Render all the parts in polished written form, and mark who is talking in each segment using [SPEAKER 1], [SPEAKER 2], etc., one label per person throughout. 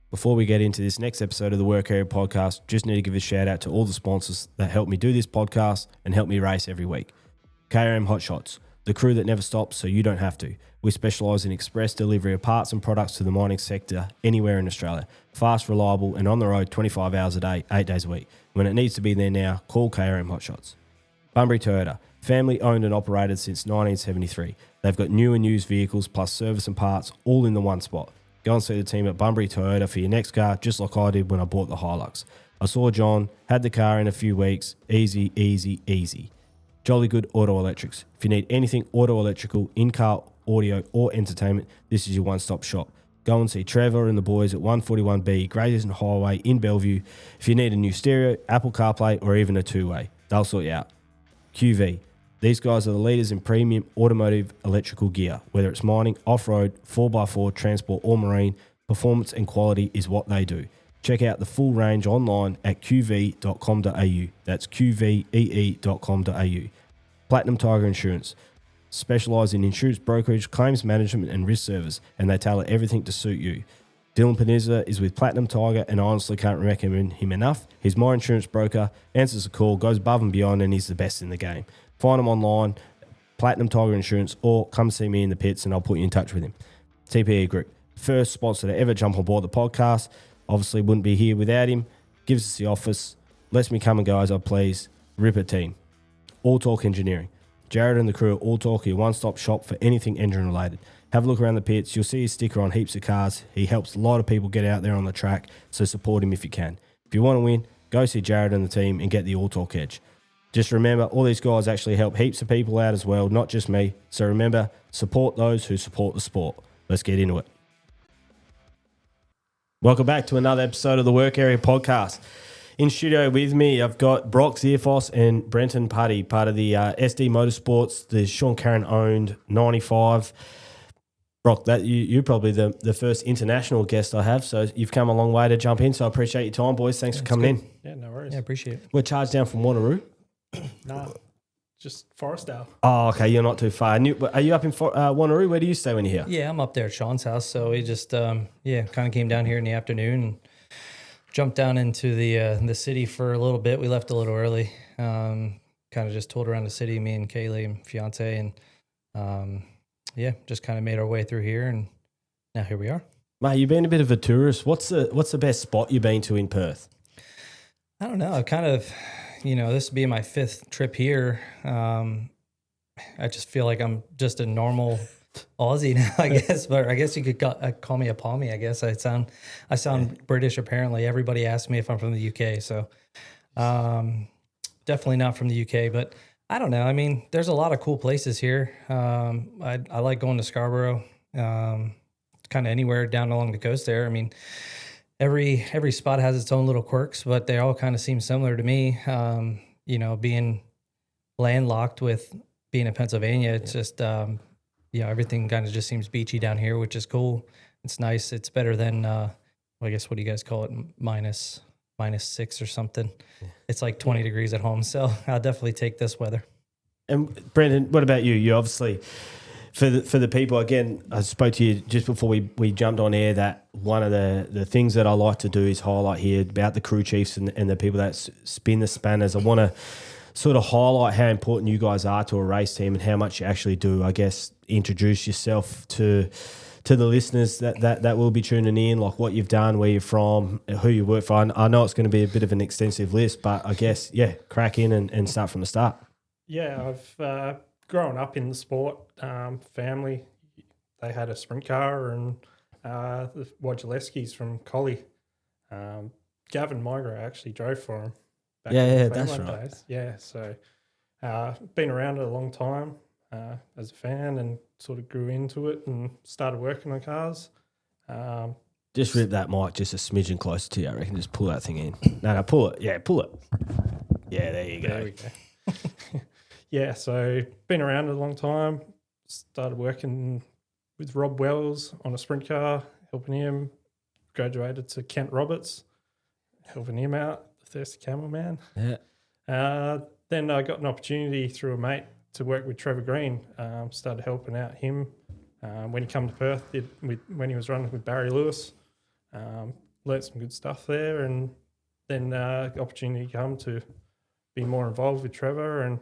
[SPEAKER 1] Before we get into this next episode of the Work Area Podcast, just need to give a shout out to all the sponsors that help me do this podcast and help me race every week. KRM Hot Shots, the crew that never stops so you don't have to. We specialise in express delivery of parts and products to the mining sector anywhere in Australia. Fast, reliable and on the road 25 hours a day, 8 days a week. When it needs to be there now, call KRM Hot Shots. Bunbury Toyota, family owned and operated since 1973. They've got new and used vehicles plus service and parts all in the one spot. Go and see the team at Bunbury Toyota for your next car, just like I did when I bought the Hilux. I saw John, had the car in a few weeks. Easy, easy, easy. Jolly Good Auto Electrics. If you need anything auto electrical, in-car, audio or entertainment, this is your one-stop shop. Go and see Trevor and the boys at 141B Grayson Highway in Bellevue. If you need a new stereo, Apple CarPlay or even a two-way, they'll sort you out. QV. These guys are the leaders in premium automotive electrical gear. Whether it's mining, off-road, 4x4, transport or marine, performance and quality is what they do. Check out the full range online at qv.com.au. That's qvee.com.au. Platinum Tiger Insurance. Specialise in insurance brokerage, claims management and risk service, and they tailor everything to suit you. Dylan Peniza is with Platinum Tiger, and I honestly can't recommend him enough. He's my insurance broker, answers the call, goes above and beyond, and he's the best in the game. Find him online, Platinum Tiger Insurance, or come see me in the pits and I'll put you in touch with him. TPE Group, first sponsor to ever jump on board the podcast. Obviously wouldn't be here without him. Gives us the office, lets me come and go as I please. Ripper team. All Talk Engineering. Jared and the crew at All Talk are your one-stop shop for anything engine related. Have a look around the pits. You'll see his sticker on heaps of cars. He helps a lot of people get out there on the track, so support him if you can. If you want to win, go see Jared and the team and get the All Talk edge. Just remember, all these guys actually help heaps of people out as well, not just me. So remember, support those who support the sport. Let's get into it. Welcome back to another episode of the Work Area Podcast. In studio with me, I've got Brock Zearfoss and Brenton Puddey, part of the SD Motorsports, the Sean Carren owned 95. Brock, that you're probably the first international guest I have, so you've come a long way to jump in. So I appreciate your time, boys. Thanks for coming in.
[SPEAKER 2] Yeah, no worries.
[SPEAKER 3] Yeah, appreciate it.
[SPEAKER 1] We're charged down from Wanneroo.
[SPEAKER 2] Nah, just Forestdale.
[SPEAKER 1] Oh, okay, you're not too far. Are you up in Wanneroo? Where do you stay when you're here?
[SPEAKER 3] Yeah, I'm up there at Sean's house. So we just, kind of came down here in the afternoon and jumped down into the city for a little bit. We left a little early. Kind of just toured around the city, me and Kaylee and fiance, and just kind of made our way through here, and now here we are.
[SPEAKER 1] Mate, you've been a bit of a tourist. What's the best spot you've been to in Perth?
[SPEAKER 3] I don't know. I kind of, this would be my fifth trip here. I just feel like I'm just a normal Aussie now, I guess. But I guess you could call me a Palmy, I guess. I sound British, apparently. Everybody asks me if I'm from the UK. So definitely not from the UK. But I don't know. I mean, there's a lot of cool places here. I like going to Scarborough, kind of anywhere down along the coast there. I mean, every spot has its own little quirks, but they all kind of seem similar to me. Being landlocked with being in Pennsylvania, it's just, everything kind of just seems beachy down here, which is cool. It's nice. It's better than, I guess, what do you guys call it? minus 6 or something. It's like 20 degrees at home. So I'll definitely take this weather.
[SPEAKER 1] And Brendan, what about you? You obviously, for the people, again, I spoke to you just before we jumped on air that one of the things that I like to do is highlight here about the crew chiefs and the people that spin the spanners. I want to sort of highlight how important you guys are to a race team and how much you actually do. I guess introduce yourself to the listeners that will be tuning in, like what you've done, where you're from, who you work for. I know it's going to be a bit of an extensive list, but I guess, crack in and start from the start.
[SPEAKER 2] Yeah, I've grown up in the sport. Family, they had a sprint car, and the Wojciechowskis from Collie. Gavin Migro actually drove for him. Back in the
[SPEAKER 1] that's right.
[SPEAKER 2] days. Yeah, so been around it a long time as a fan, and sort of grew into it and started working on cars.
[SPEAKER 1] Just rip that mic just a smidgen closer to you, I reckon. Just pull that thing in. No, pull it. Yeah, pull it. Yeah, there you go.
[SPEAKER 2] There we go. Yeah, so been around a long time. Started working with Rob Wells on a sprint car, helping him. Graduated to Kent Roberts, helping him out, the Thirsty Camel Man.
[SPEAKER 1] Yeah.
[SPEAKER 2] Then I got an opportunity through a mate to work with Trevor Green. Started helping out him when he came to Perth, when he was running with Barry Lewis. learnt some good stuff there, and then the opportunity come to be more involved with Trevor, and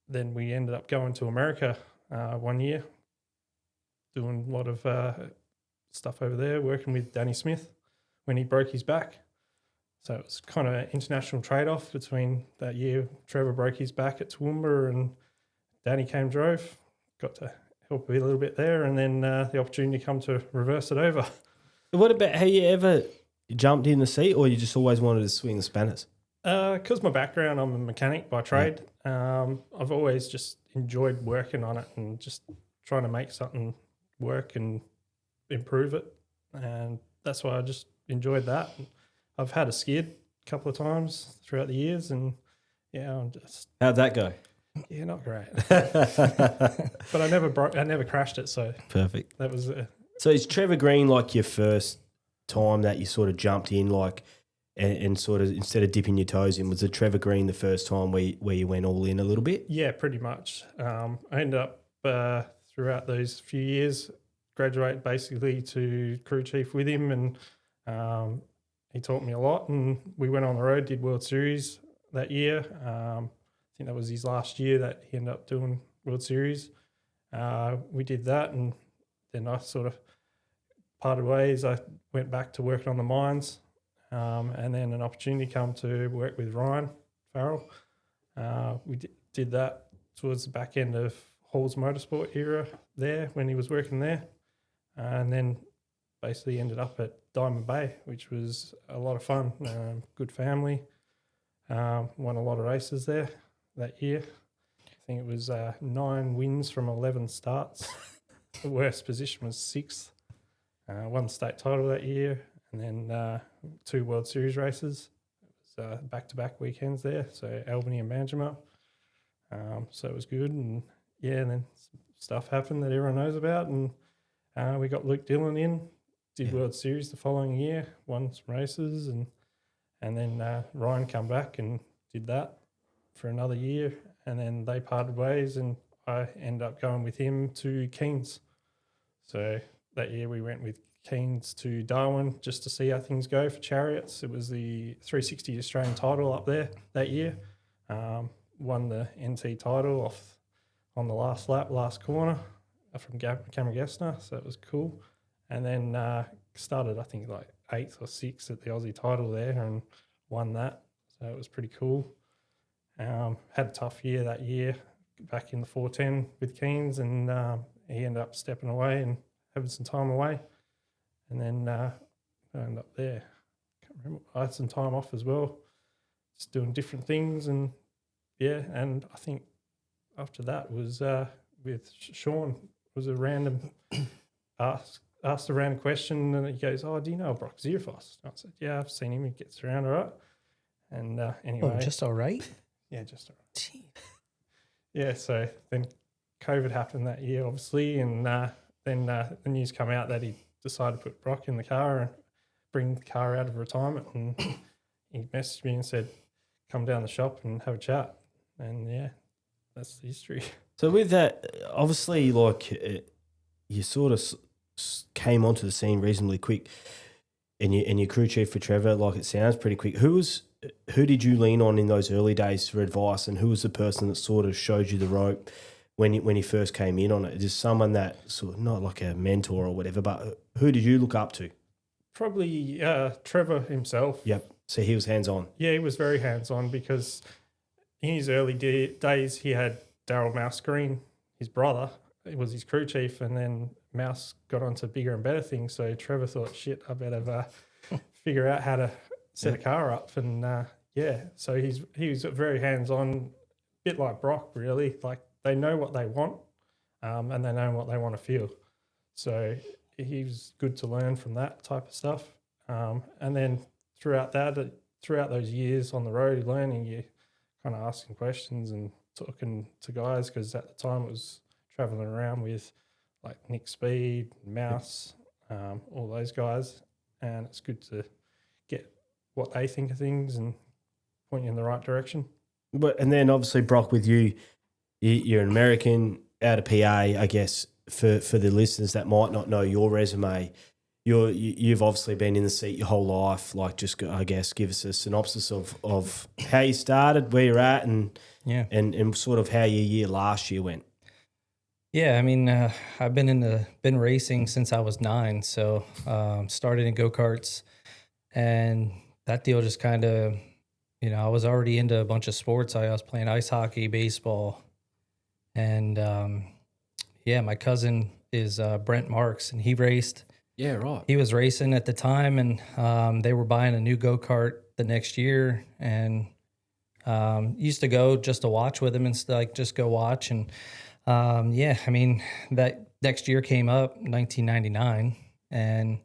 [SPEAKER 2] then we ended up going to America 1 year, doing a lot of stuff over there, working with Danny Smith when he broke his back. So it was kind of an international trade-off between that year. Trevor broke his back at Toowoomba and Danny came drove. Got to help a little bit there, and then the opportunity come to reverse it over.
[SPEAKER 1] What about, have you ever jumped in the seat, or you just always wanted to swing the spanners?
[SPEAKER 2] Because my background, I'm a mechanic by trade. I've always just enjoyed working on it and just trying to make something work and improve it, and that's why I just enjoyed that. I've had a skid a couple of times throughout the years, and I'm just...
[SPEAKER 1] How'd that go?
[SPEAKER 2] Yeah, not great. But I never crashed it, so
[SPEAKER 1] perfect.
[SPEAKER 2] That was
[SPEAKER 1] So is Trevor Green like your first time that you sort of jumped in, like, and sort of, instead of dipping your toes in, was the Trevor Green the first time where you went all in a little bit?
[SPEAKER 2] Yeah, pretty much. I ended up throughout those few years graduate basically to crew chief with him, and he taught me a lot, and we went on the road, did World Series that year. I think that was his last year that he ended up doing World Series. We did that, and then I sort of parted ways. I went back to working on the mines, and then an opportunity come to work with Ryan Farrell. We did that towards the back end of Hall's Motorsport era there when he was working there, and then basically ended up at Diamond Bay, which was a lot of fun. Good family. Won a lot of races there that year. I think it was 9 wins from 11 starts. The worst position was 6th. Won state title that year, and then 2 World Series races. It was back-to-back weekends there, so Albany and Manjimup. So it was good, and then stuff happened that everyone knows about, and we got Luke Dillon in, did World Series the following year, won some races, and then Ryan come back and did that for another year, and then they parted ways, and I ended up going with him to Keynes. So that year we went with Keynes to Darwin just to see how things go for chariots. It was the 360 Australian title up there that year. Won the NT title off on the last lap, last corner from Cameron Gessner, so it was cool. And then started, I think, like 8th or 6th at the Aussie title there and won that. So it was pretty cool. Had a tough year that year back in the 410 with Keynes, and he ended up stepping away and having some time away. And then I ended up there. Can't remember. I had some time off as well, just doing different things. And and I think after that was with Sean. It was a random asked a random question, and he goes, "Oh, do you know Brock Zearfoss?" I said, "Yeah, I've seen him. He gets around all right." And anyway,
[SPEAKER 3] just all right.
[SPEAKER 2] Yeah, just all right. Gee. Yeah, so then COVID happened that year, obviously, and then the news come out that he decided to put Brock in the car and bring the car out of retirement, and he messaged me and said, "Come down the shop and have a chat." And that's the history.
[SPEAKER 1] So with that, obviously, like you sort of came onto the scene reasonably quick, and your crew chief for Trevor, like it sounds pretty quick. Who did you lean on in those early days for advice, and who was the person that sort of showed you the rope when you first came in on it? Is someone that sort of, not like a mentor or whatever, but who did you look up to?
[SPEAKER 2] Probably Trevor himself.
[SPEAKER 1] Yep. So he was hands-on.
[SPEAKER 2] Yeah, he was very hands-on because in his early days he had Daryl Mouse Green, his brother. It was his crew chief, and then Mouse got onto bigger and better things. So Trevor thought, shit, I better figure out how to set a car up. And so he was very hands-on, a bit like Brock, really. Like they know what they want, and they know what they want to feel. So he was good to learn from that type of stuff. And then throughout those years on the road learning, you kind of asking questions and talking to guys, because at the time it was traveling around with like Nick Speed, Mouse, all those guys, and it's good to get what they think of things and point you in the right direction.
[SPEAKER 1] And then obviously Brock, with you're an American out of PA, I guess. For the listeners that might not know your resume, you've obviously been in the seat your whole life. Like, just I guess give us a synopsis of how you started, where you're at, and sort of how your year last year went.
[SPEAKER 3] Yeah, I mean, I've been racing since I was 9. So started in go-karts, and that deal just kind of, I was already into a bunch of sports. I was playing ice hockey, baseball, and my cousin is Brent Marks, and he raced.
[SPEAKER 1] Yeah, right.
[SPEAKER 3] He was racing at the time, and they were buying a new go-kart the next year, and used to go just to watch with him and like just go watch. And I mean, that next year came up, 1999, and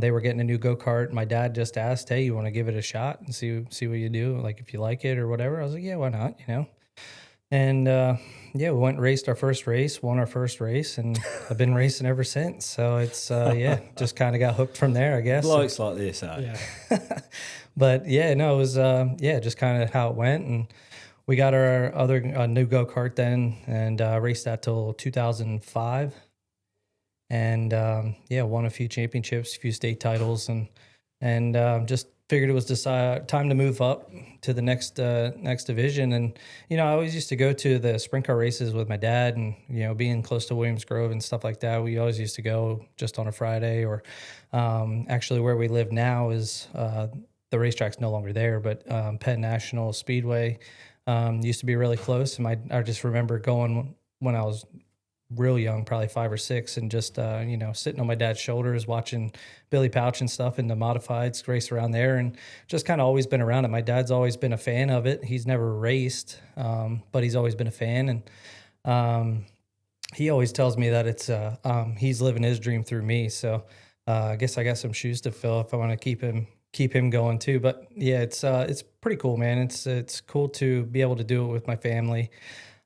[SPEAKER 3] they were getting a new go-kart. My dad just asked, "Hey, you want to give it a shot and see what you do? Like, if you like it or whatever." I was like, "Yeah, why not?" And we went and raced our first race, won our first race, and I've been racing ever since. So it's just kind of got hooked from there, I guess.
[SPEAKER 1] Blokes like this,
[SPEAKER 3] Yeah. But it was just kind of how it went. And we got our other new go-kart then, and raced that till 2005. And won a few championships, a few state titles, and just figured it was time to move up to the next division. And I always used to go to the sprint car races with my dad, and being close to Williams Grove and stuff like that, we always used to go just on a Friday. Or actually, where we live now is the racetrack's no longer there, but Penn National Speedway used to be really close. And I just remember going when I was real young, probably 5 or 6, and just sitting on my dad's shoulders watching Billy Pouch and stuff in the modifieds race around there, and just kind of always been around it. My dad's always been a fan of it. He's never raced, but he's always been a fan, and he always tells me that it's he's living his dream through me. So I guess I got some shoes to fill if I want to keep him going too. But yeah, it's pretty cool, man. It's cool to be able to do it with my family.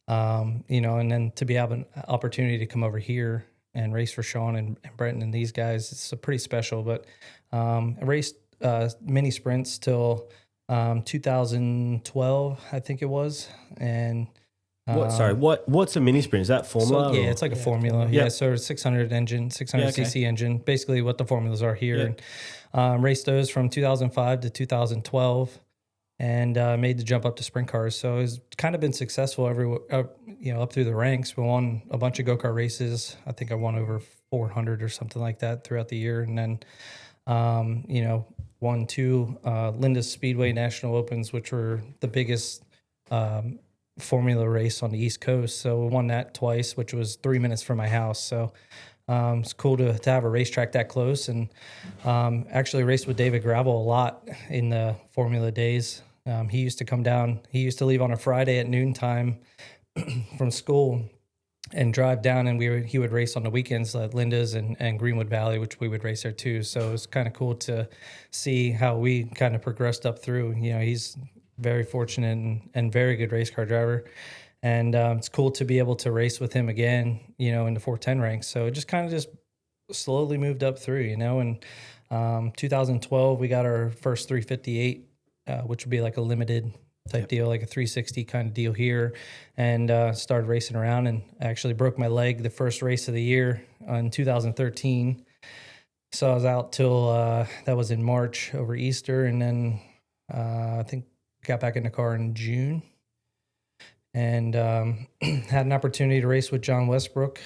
[SPEAKER 3] And then to have an opportunity to come over here and race for Sean and Brenton and these guys, it's pretty special. But I raced mini sprints till 2012, I think it was. And
[SPEAKER 1] what's a mini sprint? Is that formula?
[SPEAKER 3] So, it's like a formula. Yeah, so 600 cc engine, basically what the formulas are here. And raced those from 2005 to 2012. And made the jump up to sprint cars. So it's kind of been successful up through the ranks. We won a bunch of go-kart races. I think I won over 400 or something like that throughout the year. And then, won 2 Linda's Speedway National Opens, which were the biggest formula race on the East Coast. So we won that twice, which was 3 minutes from my house. So it's cool to have a racetrack that close. And actually raced with David Gravel a lot in the formula days. He used to come down. He used to leave on a Friday at noontime from school and drive down, and he would race on the weekends at Linda's and Greenwood Valley, which we would race there too. So it's kind of cool to see how we kind of progressed up through. He's very fortunate and very good race car driver. And it's cool to be able to race with him again, in the 410 ranks. So it just kind of slowly moved up through, And 2012, we got our first 358, which would be like a limited type deal, like a 360 kind of deal here, and started racing around, and actually broke my leg the first race of the year in 2013. So I was out till that was in March over Easter, and then I think got back in the car in June. And had an opportunity to race with John Westbrook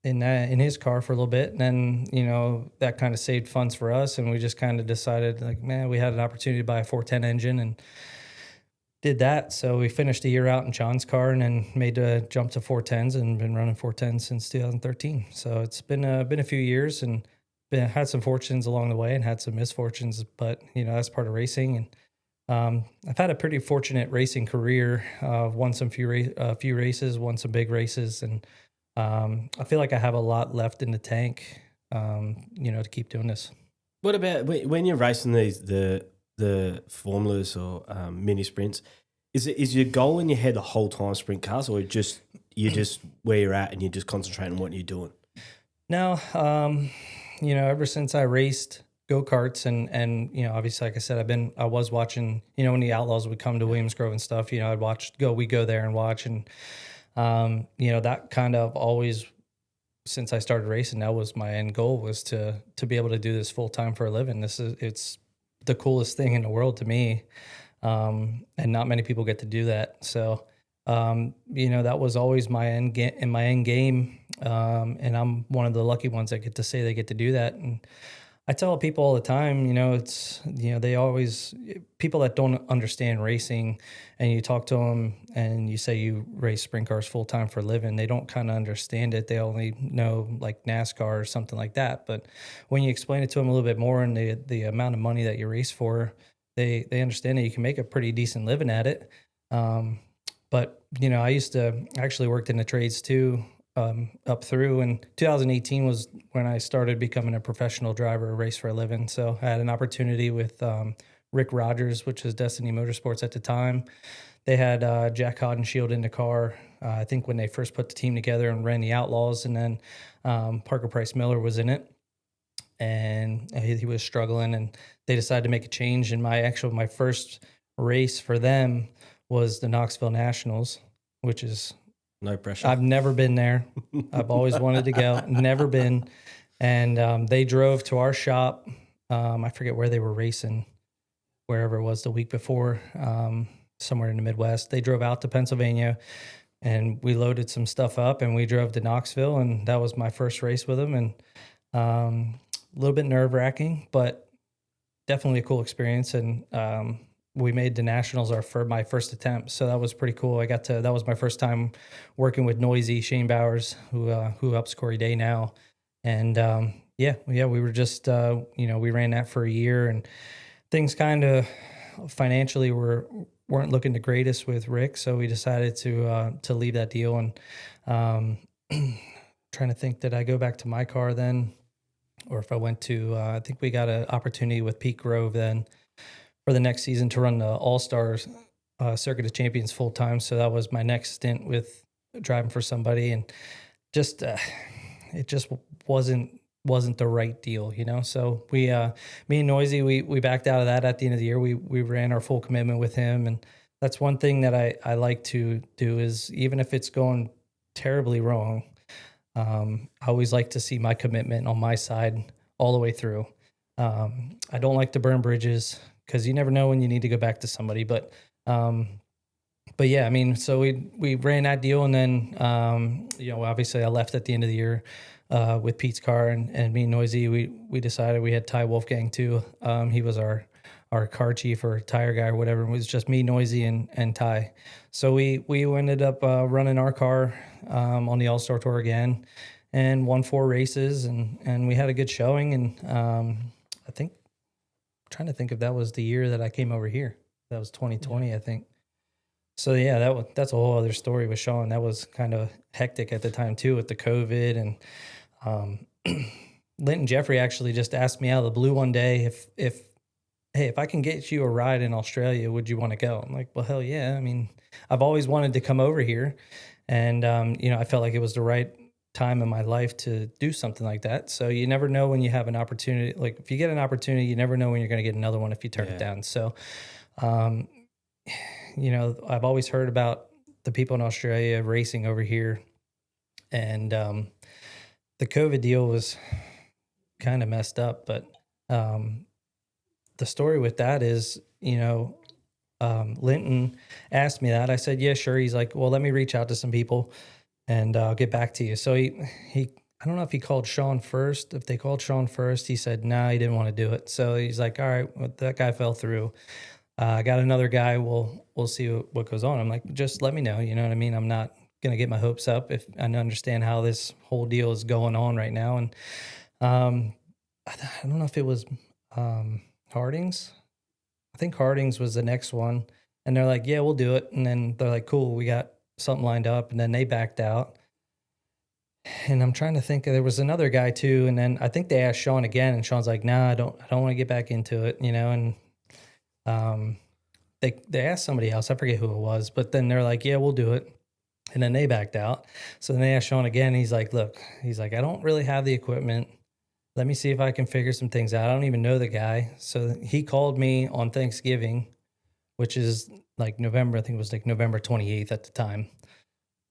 [SPEAKER 3] in his car for a little bit. And then, that kind of saved funds for us. And we just kind of decided, we had an opportunity to buy a 410 engine and did that. So we finished the year out in John's car and then made a jump to 410s and been running 410s since 2013. So it's been a few years, and had some fortunes along the way and had some misfortunes, but, that's part of racing. And I've had a pretty fortunate racing career. Won some few races, won some big races, and I feel like I have a lot left in the tank, to keep doing this.
[SPEAKER 1] What about when you're racing the formulas or mini sprints? Is your goal in your head the whole time sprint cars, or you're just where you're at and you just concentrate on what you're doing?
[SPEAKER 3] No, ever since I raced go-karts and obviously, like I said, I was watching, when the Outlaws would come to Williams Grove and stuff, we'd go there and watch, and that kind of always since I started racing, that was my end goal, was to be able to do this full time for a living. It's the coolest thing in the world to me. And not many people get to do that. So, that was always my end game. And I'm one of the lucky ones that get to say they get to do that. And I tell people all the time, people that don't understand racing, and you talk to them and you say you race sprint cars full time for a living, they don't kind of understand it. They only know like NASCAR or something like that. But when you explain it to them a little bit more, and the amount of money that you race for, they understand that you can make a pretty decent living at it. But I used to actually worked in the trades too, up through, and 2018 was when I started becoming a professional driver, race for a living. So I had an opportunity with Rick Rogers, which was Destiny Motorsports at the time. They had Jack Hodenshield in the car, I think when they first put the team together and ran the Outlaws, and then Parker Price Miller was in it, and he was struggling, and they decided to make a change. And my first race for them was the Knoxville Nationals, which is
[SPEAKER 1] no pressure.
[SPEAKER 3] I've never been there. I've always wanted to go, never been. And they drove to our shop. I forget where they were racing, wherever it was the week before, somewhere in the Midwest. They drove out to Pennsylvania, and we loaded some stuff up, and we drove to Knoxville, and that was my first race with them. And a little bit nerve-wracking, but definitely a cool experience. And we made the Nationals my first attempt, so that was pretty cool. That was my first time working with Noisy Shane Bowers, who helps Corey Day now. And we were just we ran that for a year, and things kind of financially weren't looking the greatest with Rick, so we decided to leave that deal. And trying to think, did I go back to my car then, or if I went to I think we got an opportunity with Pete Grove then for the next season to run the All-Stars Circuit of Champions full time. So that was my next stint with driving for somebody, and just it just wasn't the right deal, So me and Noisy, we backed out of that at the end of the year. We ran our full commitment with him, and that's one thing that I like to do, is even if it's going terribly wrong, I always like to see my commitment on my side all the way through. I don't like to burn bridges, because you never know when you need to go back to somebody. But yeah, I mean, so we ran that deal, and then obviously I left at the end of the year with Pete's car, and me and Noisy, we decided we had Ty Wolfgang too. He was our car chief or tire guy or whatever. It was just me, Noisy, and Ty. So we ended up running our car on the All-Star Tour again, and won 4 races, and we had a good showing. And I think, trying to think if that was the year that I came over here. That was 2020, yeah. I think. So yeah, that's a whole other story with Sean. That was kind of hectic at the time too, with the COVID. And Linton Jeffrey actually just asked me out of the blue one day if I can get you a ride in Australia, would you want to go? I'm like, well, hell yeah. I mean, I've always wanted to come over here, and I felt like it was the right time in my life to do something like that. So you never know when you have an opportunity. Like, if you get an opportunity, you never know when you're going to get another one if you turn it down. So, I've always heard about the people in Australia racing over here, and the COVID deal was kind of messed up. But the story with that is, Linton asked me that. I said, yeah, sure. He's like, well, let me reach out to some people, and I'll get back to you. So he I don't know if he called Sean first. If they called Sean first, he said, nah, he didn't want to do it. So he's like, all right, well, that guy fell through. I got another guy. We'll see what goes on. I'm like, just let me know. You know what I mean? I'm not going to get my hopes up if I understand how this whole deal is going on right now. And I don't know if it was Hardings. I think Hardings was the next one. And they're like, yeah, we'll do it. And then they're like, cool, we got something lined up. And then they backed out. And I'm trying to think, there was another guy too. And then I think they asked Sean again, and Sean's like, nah, I don't want to get back into it, And they asked somebody else, I forget who it was, but then they're like, yeah, we'll do it. And then they backed out. So then they asked Sean again. He's like, look, I don't really have the equipment. Let me see if I can figure some things out. I don't even know the guy. So he called me on Thanksgiving, which is like November. I think it was like November 28th at the time.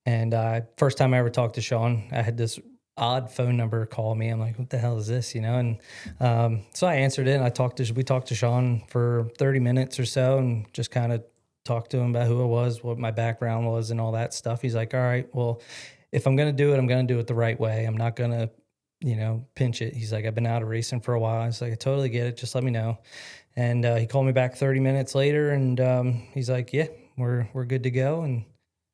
[SPEAKER 3] And first time I ever talked to Sean, I had this odd phone number call me. I'm like, what the hell is this? And so I answered it. And we talked to Sean for 30 minutes or so, and just kind of talked to him about who I was, what my background was, and all that stuff. He's like, all right, well, if I'm going to do it, I'm going to do it the right way. I'm not going to, pinch it. He's like, I've been out of racing for a while. I was like, I totally get it. Just let me know. And he called me back 30 minutes later, and he's like, yeah, we're good to go. And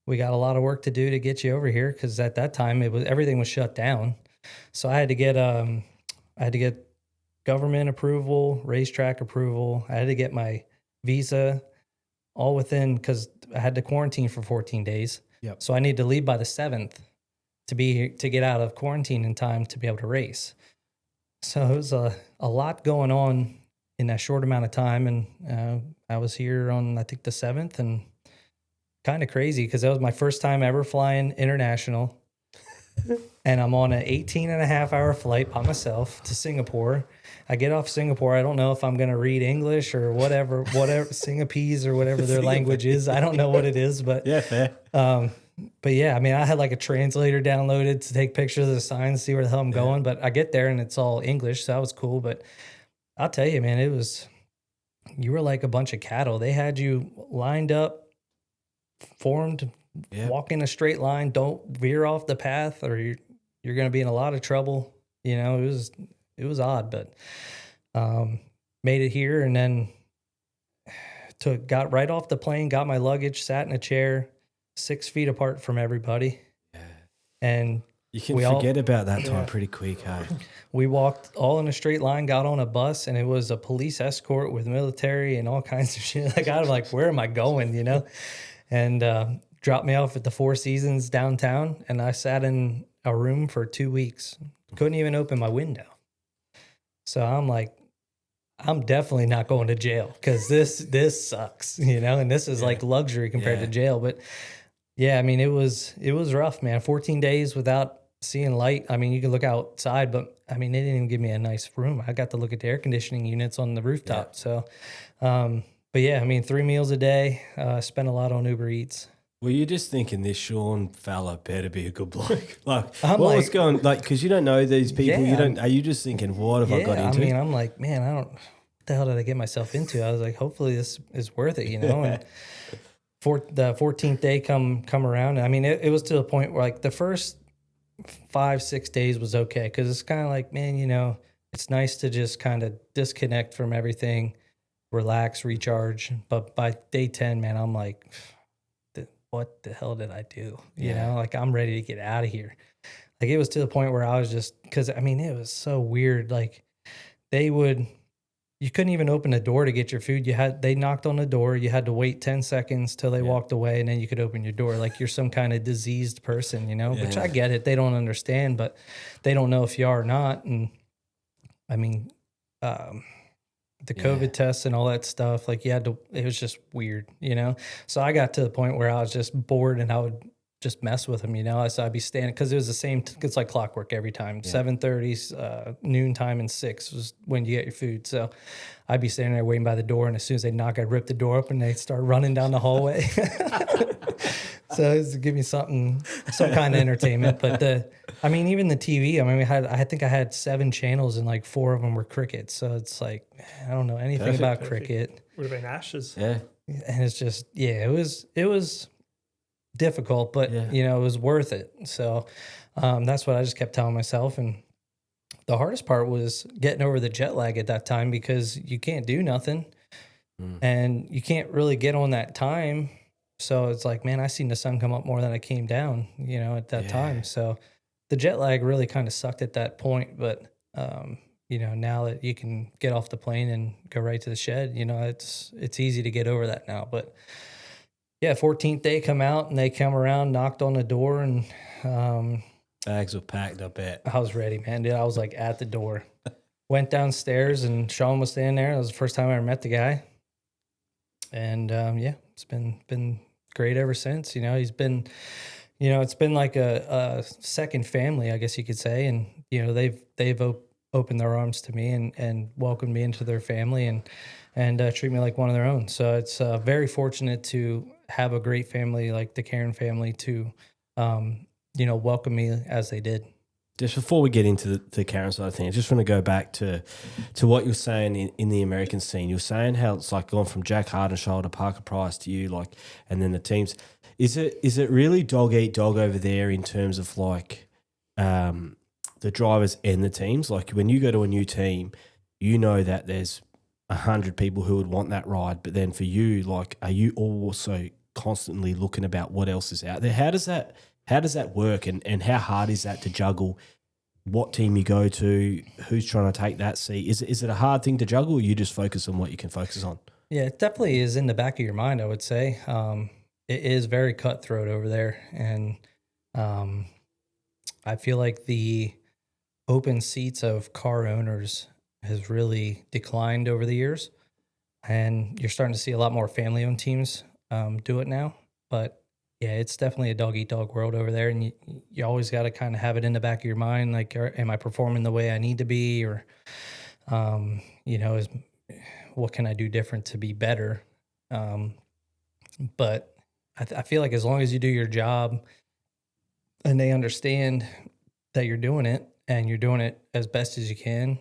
[SPEAKER 3] we got a lot of work to do to get you over here, because at that time everything was shut down. So I had to get government approval, racetrack approval. I had to get my visa all within, because I had to quarantine for 14 days.
[SPEAKER 1] Yep.
[SPEAKER 3] So I need to leave by the 7th to get out of quarantine in time to be able to race. So it was a lot going on in that short amount of time. And I was here on, I think, the 7th, and kind of crazy because that was my first time ever flying international. And I'm on an 18-and-a-half-hour flight by myself to Singapore. I get off Singapore. I don't know if I'm going to read English or whatever, Singapese or whatever their language is. I don't know what it is, but
[SPEAKER 1] yeah, fair.
[SPEAKER 3] But yeah, I mean, I had like a translator downloaded to take pictures of the signs, see where the hell I'm going. But I get there and it's all English, so that was cool. But I'll tell you, man, you were like a bunch of cattle. They had you lined up, formed, walk in a straight line, don't veer off the path, or you're going to be in a lot of trouble. It was odd, but made it here, and then got right off the plane, got my luggage, sat in a chair 6 feet apart from everybody. Yeah. And
[SPEAKER 1] you can forget about that time pretty quick, hey?
[SPEAKER 3] We walked all in a straight line, got on a bus, and it was a police escort with military and all kinds of shit. Like, I was like, where am I going, And dropped me off at the Four Seasons downtown, and I sat in a room for 2 weeks. Couldn't even open my window. So I'm like, I'm definitely not going to jail, because this sucks, and this is like luxury compared to jail. But yeah, I mean, it was rough, man. 14 days without seeing light. I mean, you can look outside, but I mean, they didn't even give me a nice room. I got to look at the air conditioning units on the rooftop. So, but yeah, I mean, 3 meals a day, spent a lot on Uber Eats.
[SPEAKER 1] Well, you're just thinking this Sean fella better be a good bloke. What's going, because you don't know these people.
[SPEAKER 3] Yeah,
[SPEAKER 1] are you just thinking, what have I got into?
[SPEAKER 3] I mean, I'm like, man, what the hell did I get myself into? I was like, hopefully this is worth it, And the 14th day come around. And I mean, it was to the point where like the first 5-6 days was okay, because it's kind of like, man, it's nice to just kind of disconnect from everything, relax, recharge. But by day 10, man, I'm like, what the hell did I do? Like, I'm ready to get out of here. Like, it was to the point where I was just, because I mean, it was so weird. Like, you couldn't even open the door to get your food. They knocked on the door. You had to wait 10 seconds till they walked away, and then you could open your door. Like, you're some kind of diseased person, which I get it. They don't understand, but they don't know if you are or not. And I mean, the COVID tests and all that stuff, like it was just weird, So I got to the point where I was just bored, and I would just mess with them, So I'd be standing, because it was the same, it's like clockwork every time. 7:30, noon time, and 6 was when you get your food. So I'd be standing there waiting by the door, and as soon as they knock, I'd rip the door open, and they'd start running down the hallway. So it was to give me some kind of entertainment. But even the TV, I mean, I think I had 7 channels, and like 4 of them were cricket. So it's like, I don't know anything about cricket.
[SPEAKER 2] Would have been Ashes.
[SPEAKER 1] Yeah.
[SPEAKER 3] And it's just, it was difficult, but it was worth it. So that's what I just kept telling myself. And the hardest part was getting over the jet lag at that time, because you can't do nothing and you can't really get on that time. So it's like, man, I seen the sun come up more than I came down, at that time. So the jet lag really kind of sucked at that point. But, now that you can get off the plane and go right to the shed, it's easy to get over that now. But yeah, 14th day come out, and they come around, knocked on the door, and
[SPEAKER 1] bags were packed, I bet.
[SPEAKER 3] I was ready, man. Dude, I was like at the door. Went downstairs, and Sean was standing there. It was the first time I ever met the guy. And it's been great ever since. He's been, it's been like a second family, I guess you could say. And they've opened their arms to me and welcomed me into their family, and treat me like one of their own. So it's very fortunate to have a great family like the Carren family to welcome me as they did.
[SPEAKER 1] just before we get into the Carren side of things, I just want to go back to what you're saying in the American scene. You're saying how it's like gone from Jack Hardenshaw to Parker Price to you, like, and then the teams. Is it really dog eat dog over there in terms of like the drivers and the teams? Like when you go to a new team, you know that there's 100 people who would want that ride, but then for you, like, are you also constantly looking about what else is out there? How does that work, and how hard is that to juggle what team you go to, who's trying to take that seat? Is it a hard thing to juggle, or you just focus on what you can focus on?
[SPEAKER 3] Yeah, it definitely is in the back of your mind, I would say. It is very cutthroat over there, and I feel like the open seats of car owners has really declined over the years, and you're starting to see a lot more family-owned teams do it now. But yeah, it's definitely a dog-eat-dog world over there, and you always got to kind of have it in the back of your mind, like, am I performing the way I need to be, or what can I do different to be better? But I feel like as long as you do your job and they understand that you're doing it and you're doing it as best as you can,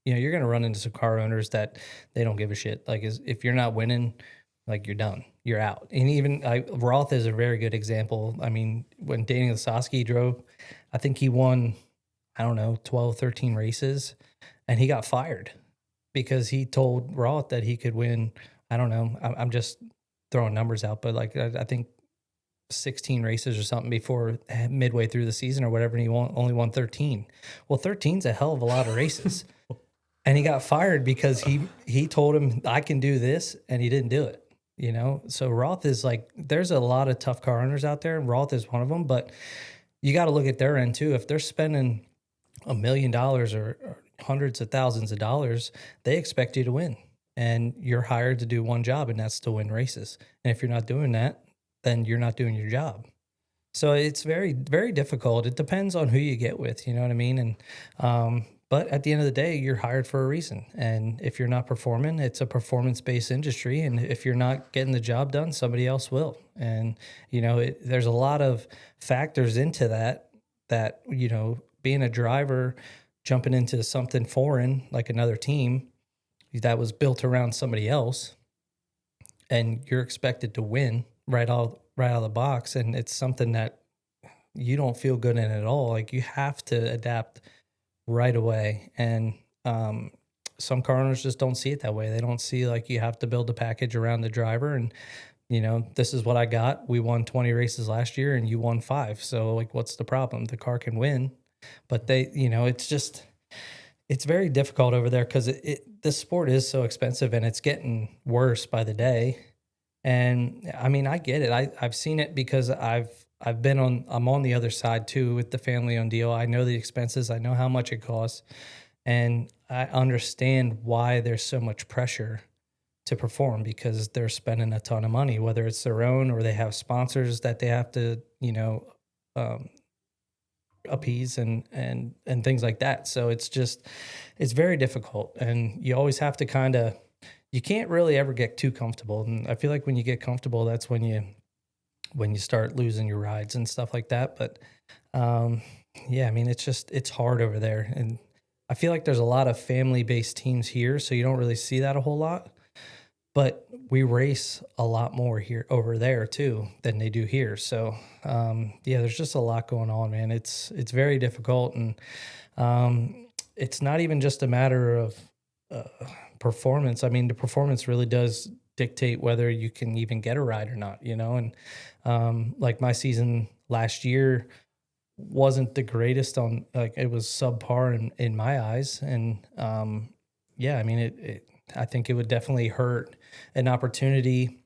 [SPEAKER 3] you're going to run into some car owners that they don't give a shit. Like, if you're not winning, like, you're done, you're out. And even Roth is a very good example. I mean, when Danny Lasowski drove, I think he won, 12, 13 races, and he got fired because he told Roth that he could win. I don't know. I'm just throwing numbers out, but like, I think 16 races or something before midway through the season or whatever, and he only won 13. Well, 13's a hell of a lot of races. And he got fired because he told him, I can do this, and he didn't do it, So Roth is like, there's a lot of tough car owners out there, and Roth is one of them, but you got to look at their end too. If they're spending $1 million or hundreds of thousands of dollars, they expect you to win. And you're hired to do one job, and that's to win races. And if you're not doing that, then you're not doing your job. So it's very, very difficult. It depends on who you get with, you know what I mean? And but at the end of the day, you're hired for a reason. And if you're not performing, it's a performance-based industry. And if you're not getting the job done, somebody else will. And, there's a lot of factors into that, being a driver, jumping into something foreign, like another team, that was built around somebody else, and you're expected to win right out of the box, and it's something that you don't feel good in at all. Like, you have to adapt right away, and some car owners just don't see it that way. They don't see, like, you have to build a package around the driver, and this is what I got. We won 20 races last year, and you won 5. So, like, what's the problem? The car can win, but they, it's very difficult over there because this sport is so expensive, and it's getting worse by the day. And I mean, I get it. I've seen it because I'm on the other side too with the family-owned deal. I know the expenses. I know how much it costs, and I understand why there's so much pressure to perform, because they're spending a ton of money, whether it's their own or they have sponsors that they have to, appease and things like that. So it's very difficult, and you always have to you can't really ever get too comfortable. And I feel like when you get comfortable, that's when you start losing your rides and stuff like that. But yeah, I mean, it's hard over there, and I feel like there's a lot of family-based teams here, so you don't really see that a whole lot. But we race a lot more over there too than they do here. So yeah, there's just a lot going on, man. It's very difficult, and it's not even just a matter of performance. I mean, the performance really does dictate whether you can even get a ride or not, And like my season last year wasn't the greatest it was subpar in my eyes, and yeah, I mean, I think it would definitely hurt an opportunity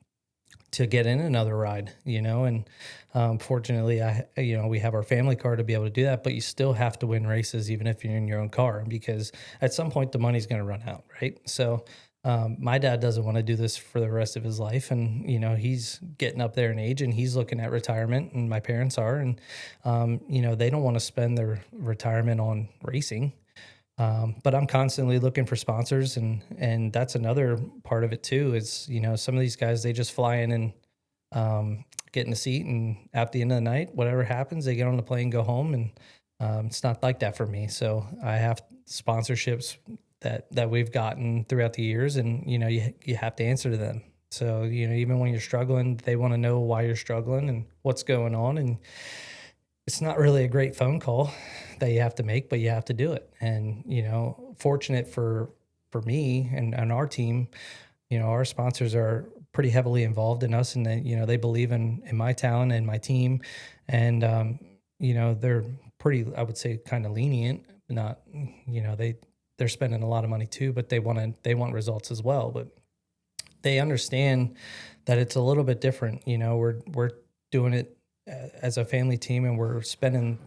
[SPEAKER 3] to get in another ride, and fortunately, we have our family car to be able to do that, but you still have to win races even if you're in your own car, because at some point the money's going to run out, right? So my dad doesn't want to do this for the rest of his life, and he's getting up there in age, and he's looking at retirement, and my parents are, and they don't want to spend their retirement on racing. But I'm constantly looking for sponsors, and that's another part of it too, is, some of these guys, they just fly in and get in a seat, and at the end of the night, whatever happens, they get on the plane, go home, and It's not like that for me. So I have sponsorships that we've gotten throughout the years, and you have to answer to them. So even when you're struggling, they want to know why you're struggling and what's going on. And it's not really a great phone call that you have to make, but you have to do it. And fortunate for me and our team, our sponsors are pretty heavily involved in us, and they believe in my talent and my team, and they're pretty, I would say, kind of lenient. Not they're spending a lot of money too, but they want results as well. But they understand that it's a little bit different. We're doing it as a family team, and we're spending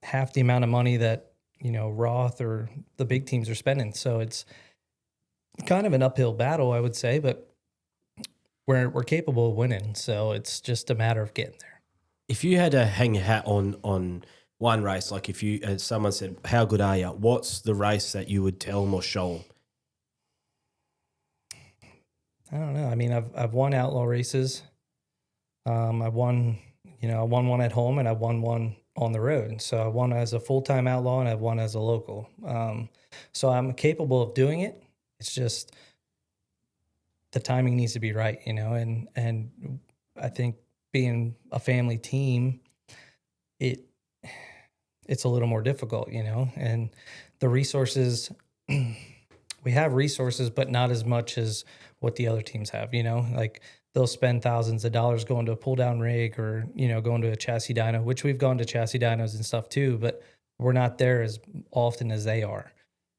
[SPEAKER 3] half the amount of money that Roth or the big teams are spending. So it's kind of an uphill battle, I would say, but we're capable of winning. So it's just a matter of getting there.
[SPEAKER 1] If you had to hang your hat on one race, like if someone said, "How good are you?" What's the race that you would tell them or show them?
[SPEAKER 3] I don't know. I mean, I've won outlaw races. I've won, I won one at home, and I won one on the road. So I won as a full-time outlaw, and I've won as a local. So I'm capable of doing it. It's just the timing needs to be right, and I think being a family team, it's a little more difficult, and the resources, we have resources, but not as much as what the other teams have, like they'll spend thousands of dollars going to a pull down rig or, going to a chassis dyno, which we've gone to chassis dynos and stuff too, but we're not there as often as they are.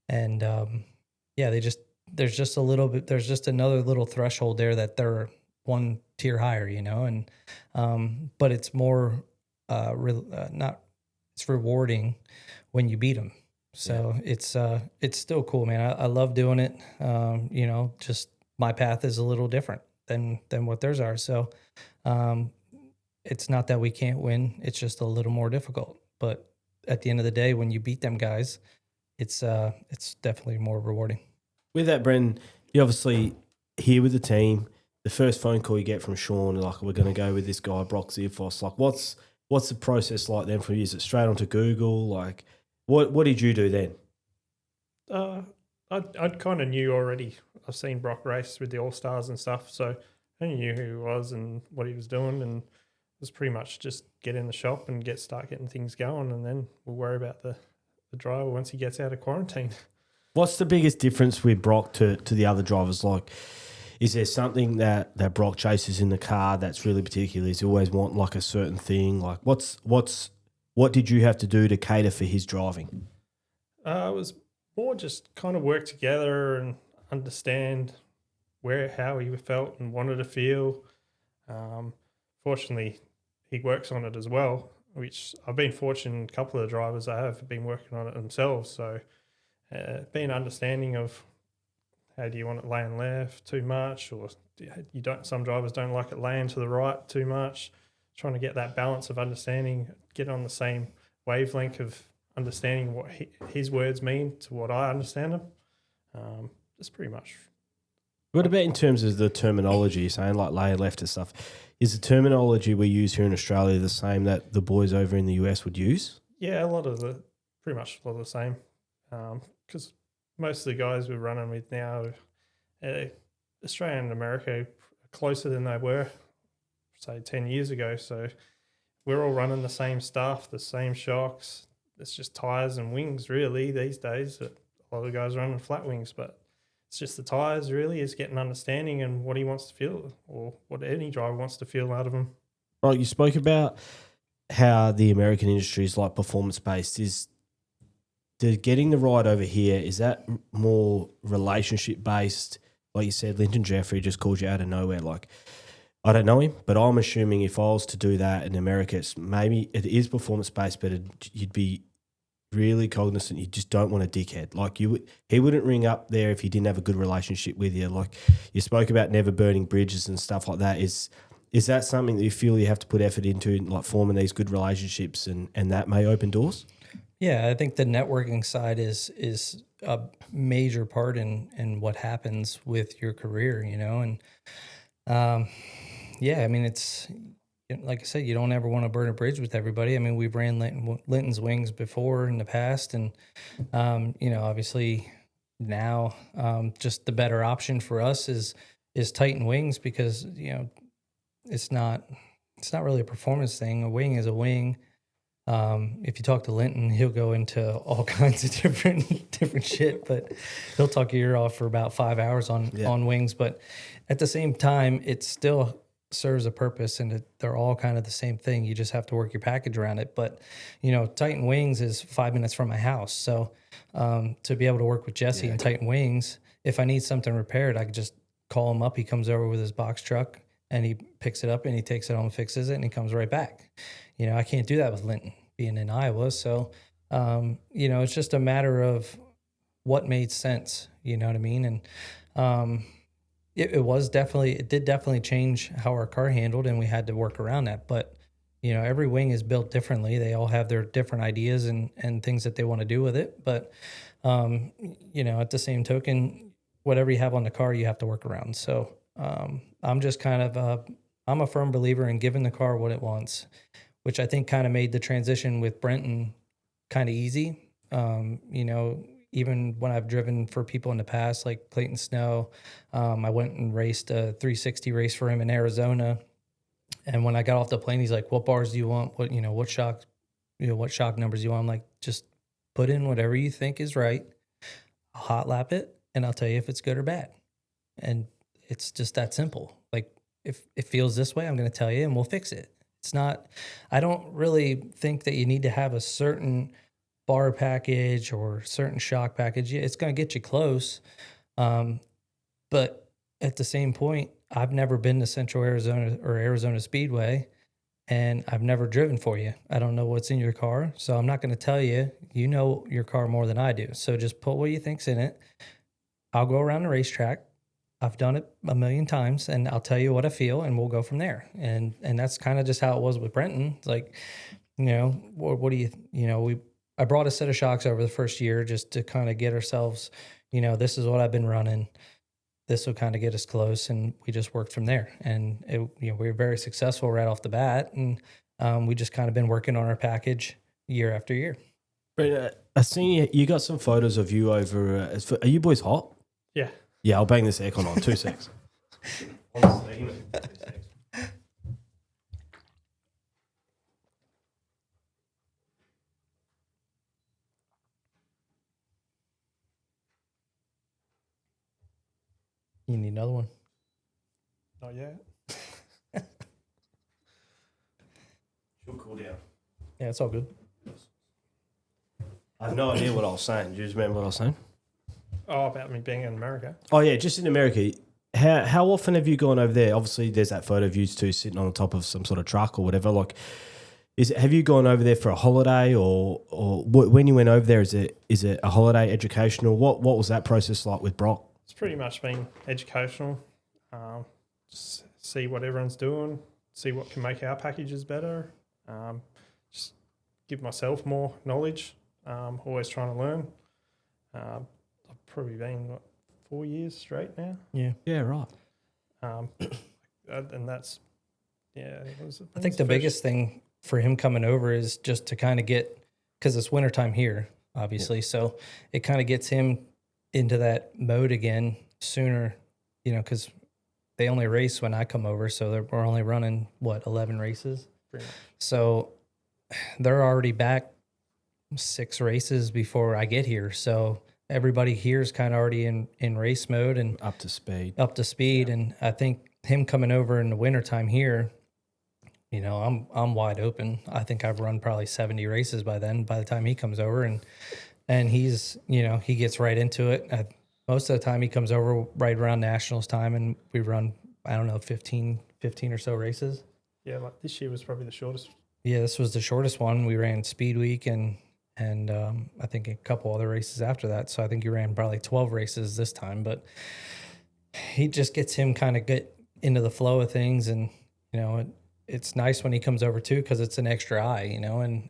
[SPEAKER 3] And, there's just another little threshold there that they're one tier higher, and, but it's more, it's rewarding when you beat them. So it's still cool, man. I love doing it. Just my path is a little different than what theirs are. So, it's not that we can't win. It's just a little more difficult, but at the end of the day, when you beat them guys, it's definitely more rewarding.
[SPEAKER 1] With that, Brenton, you're obviously here with the team. The first phone call you get from Sean, like, we're going to go with this guy, Brock Zearfoss. Like, what's the process like then for you? Is it straight onto Google? Like, what did you do then?
[SPEAKER 2] I kind of knew already. I've seen Brock race with the All-Stars and stuff, so I knew who he was and what he was doing, and it was pretty much just get in the shop and start getting things going, and then we'll worry about the driver once he gets out of quarantine.
[SPEAKER 1] What's the biggest difference with Brock to the other drivers? Like, is there something that Brock chases in the car that's really particular? Does he always want like a certain thing? Like, what did you have to do to cater for his driving?
[SPEAKER 2] It was more just kind of work together and understand how he felt and wanted to feel. Fortunately, he works on it as well, which I've been fortunate. A couple of the drivers I have been working on it themselves. So being understanding of how do you want it laying left too much, or you don't. Some drivers don't like it laying to the right too much. Trying to get that balance of understanding, get on the same wavelength of understanding what his words mean to what I understand them. That's pretty much.
[SPEAKER 1] What about in terms of the terminology, saying like laying left and stuff? Is the terminology we use here in Australia the same that the boys over in the US would use?
[SPEAKER 2] Yeah, pretty much a lot of the same. Because most of the guys we're running with now, Australia and America, are closer than they were, say, 10 years ago. So we're all running the same stuff, the same shocks. It's just tyres and wings, really, these days. A lot of the guys are running flat wings, but it's just the tyres, really, is getting understanding and what he wants to feel, or what any driver wants to feel out of him.
[SPEAKER 1] Right, you spoke about how the American industry is like performance-based. Is getting the ride over here, is that more relationship-based? Like you said, Linton Jeffrey just called you out of nowhere. Like, I don't know him, but I'm assuming if I was to do that in America, it is performance-based, but you'd be really cognizant. You just don't want a dickhead. Like, he wouldn't ring up there if he didn't have a good relationship with you. Like, you spoke about never burning bridges and stuff like that. Is that something that you feel you have to put effort into, like forming these good relationships, and that may open doors?
[SPEAKER 3] Yeah, I think the networking side is a major part in what happens with your career, and yeah, I mean, it's, like I said, you don't ever want to burn a bridge with everybody. I mean, we've ran Linton's wings before in the past, and obviously now just the better option for us is Titan wings, because it's not really a performance thing. A wing is a wing. If you talk to Linton, he'll go into all kinds of different shit, but he'll talk your ear off for about 5 hours on wings. But at the same time, it still serves a purpose, and they're all kind of the same thing. You just have to work your package around it. But Titan wings is 5 minutes from my house, so to be able to work with Jesse and Titan wings, if I need something repaired, I could just call him up. He comes over with his box truck and he picks it up and he takes it home, fixes it, and he comes right back. I can't do that with Linton being in Iowa. So, it's just a matter of what made sense. You know what I mean? And it did definitely change how our car handled, and we had to work around that. But, every wing is built differently. They all have their different ideas and things that they want to do with it. But, at the same token, whatever you have on the car, you have to work around. So I'm just kind of, I'm a firm believer in giving the car what it wants, which I think kind of made the transition with Brenton kind of easy. Even when I've driven for people in the past, like Clayton Snow, I went and raced a 360 race for him in Arizona. And when I got off the plane, he's like, "What bars do you want? What shock numbers do you want?" I'm like, "Just put in whatever you think is right. I'll hot lap it, and I'll tell you if it's good or bad." And it's just that simple. Like, if it feels this way, I'm going to tell you, and we'll fix it. It's not, I don't really think that you need to have a certain bar package or certain shock package. It's going to get you close. But at the same point, I've never been to Central Arizona or Arizona Speedway, and I've never driven for you. I don't know what's in your car, so I'm not going to tell you. You know your car more than I do. So just put what you think's in it. I'll go around the racetrack. I've done it a million times, and I'll tell you what I feel, and we'll go from there. And that's kind of just how it was with Brenton. It's like, what do you, I brought a set of shocks over the first year just to kind of get ourselves, this is what I've been running. This will kind of get us close, and we just worked from there. And we were very successful right off the bat, and we just kind of been working on our package year after year.
[SPEAKER 1] But I seen you got some photos of you over. Are you boys hot?
[SPEAKER 2] Yeah.
[SPEAKER 1] Yeah, I'll bang this aircon on. 2 secs. Honestly, 2 secs.
[SPEAKER 3] You need another one?
[SPEAKER 2] Not yet.
[SPEAKER 1] She'll cool down.
[SPEAKER 3] Yeah, it's all good.
[SPEAKER 1] I have no idea what I was saying. Do you just remember what I was saying?
[SPEAKER 2] Oh, about me being in America.
[SPEAKER 1] Oh, yeah, just in America. How often have you gone over there? Obviously, there's that photo of you two sitting on the top of some sort of truck or whatever. Like, have you gone over there for a holiday, or when you went over there, is it a holiday, educational? What was that process like with Brock?
[SPEAKER 2] It's pretty much been educational. Just see what everyone's doing, see what can make our packages better. Just give myself more knowledge. Always trying to learn. I've probably been 4 years straight now.
[SPEAKER 1] Yeah, right.
[SPEAKER 2] And that's
[SPEAKER 3] I think the biggest thing for him coming over is just to kind of get, because it's wintertime here, obviously, so it kind of gets him into that mode again sooner, because they only race when I come over, so we're only running 11 races. So they're already back 6 races before I get here, so everybody here is kind of already in race mode and
[SPEAKER 1] up to speed.
[SPEAKER 3] Yeah. And I think him coming over in the wintertime here, I'm wide open. I think I've run probably 70 races by then, by the time he comes over, and he's, he gets right into it. Most of the time he comes over right around Nationals time, and we run, 15 or so races.
[SPEAKER 2] Yeah, like this year was probably the shortest.
[SPEAKER 3] Yeah, this was the shortest one. We ran Speed Week and I think a couple other races after that. So I think he ran probably 12 races this time, but he just gets him kind of get into the flow of things. And, it's nice when he comes over too, because it's an extra eye,